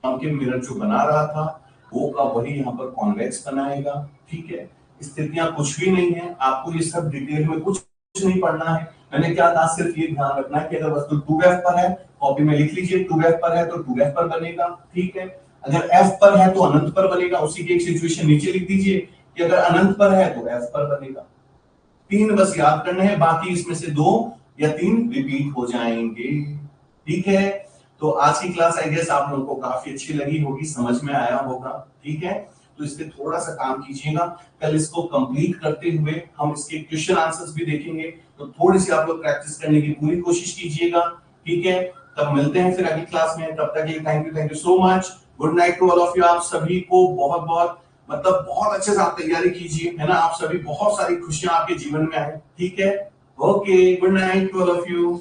कॉन्केव मिरर जो बना रहा था वो का वही यहाँ पर कॉन्वेक्स बनाएगा। ठीक है, स्थितियां कुछ भी नहीं है, आपको ये सब डिटेल में कुछ नहीं पढ़ना है। मैंने क्या कहा, सिर्फ ये ध्यान रखना है कि अगर वस्तु 2f पर है, कॉपी में लिख लीजिए 2f पर है तो 2f पर बनेगा। ठीक है, अगर f पर है तो अनंत पर बनेगा, उसी की एक सिचुएशन नीचे लिख दीजिए कि अगर अनंत पर है तो f पर बनेगा। तीन बस याद करने हैं, बाकी इसमें से 2 या 3 रिपीट हो जाएंगे। ठीक है, तो आज की क्लास आई गेस आप लोगों को काफी अच्छी लगी होगी, समझ में आया होगा। ठीक है, तो इस पे थोड़ा सा काम कीजिएगा। कल इसको कंप्लीट करते हुए हम इसके क्वेश्चन आंसर्स भी देखेंगे, तो थोड़ी सी आप लोग प्रैक्टिस करने की पूरी कोशिश कीजिएगा। ठीक है, तब मिलते हैं फिर अगली क्लास में। तब तक के लिए thank you so much. Good night to all of you. आप सभी को बहुत बहुत मतलब बहुत अच्छे से आप तैयारी कीजिए, है ना। आप सभी बहुत सारी खुशियां आपके जीवन में आए। ठीक है, okay, good night to all of you.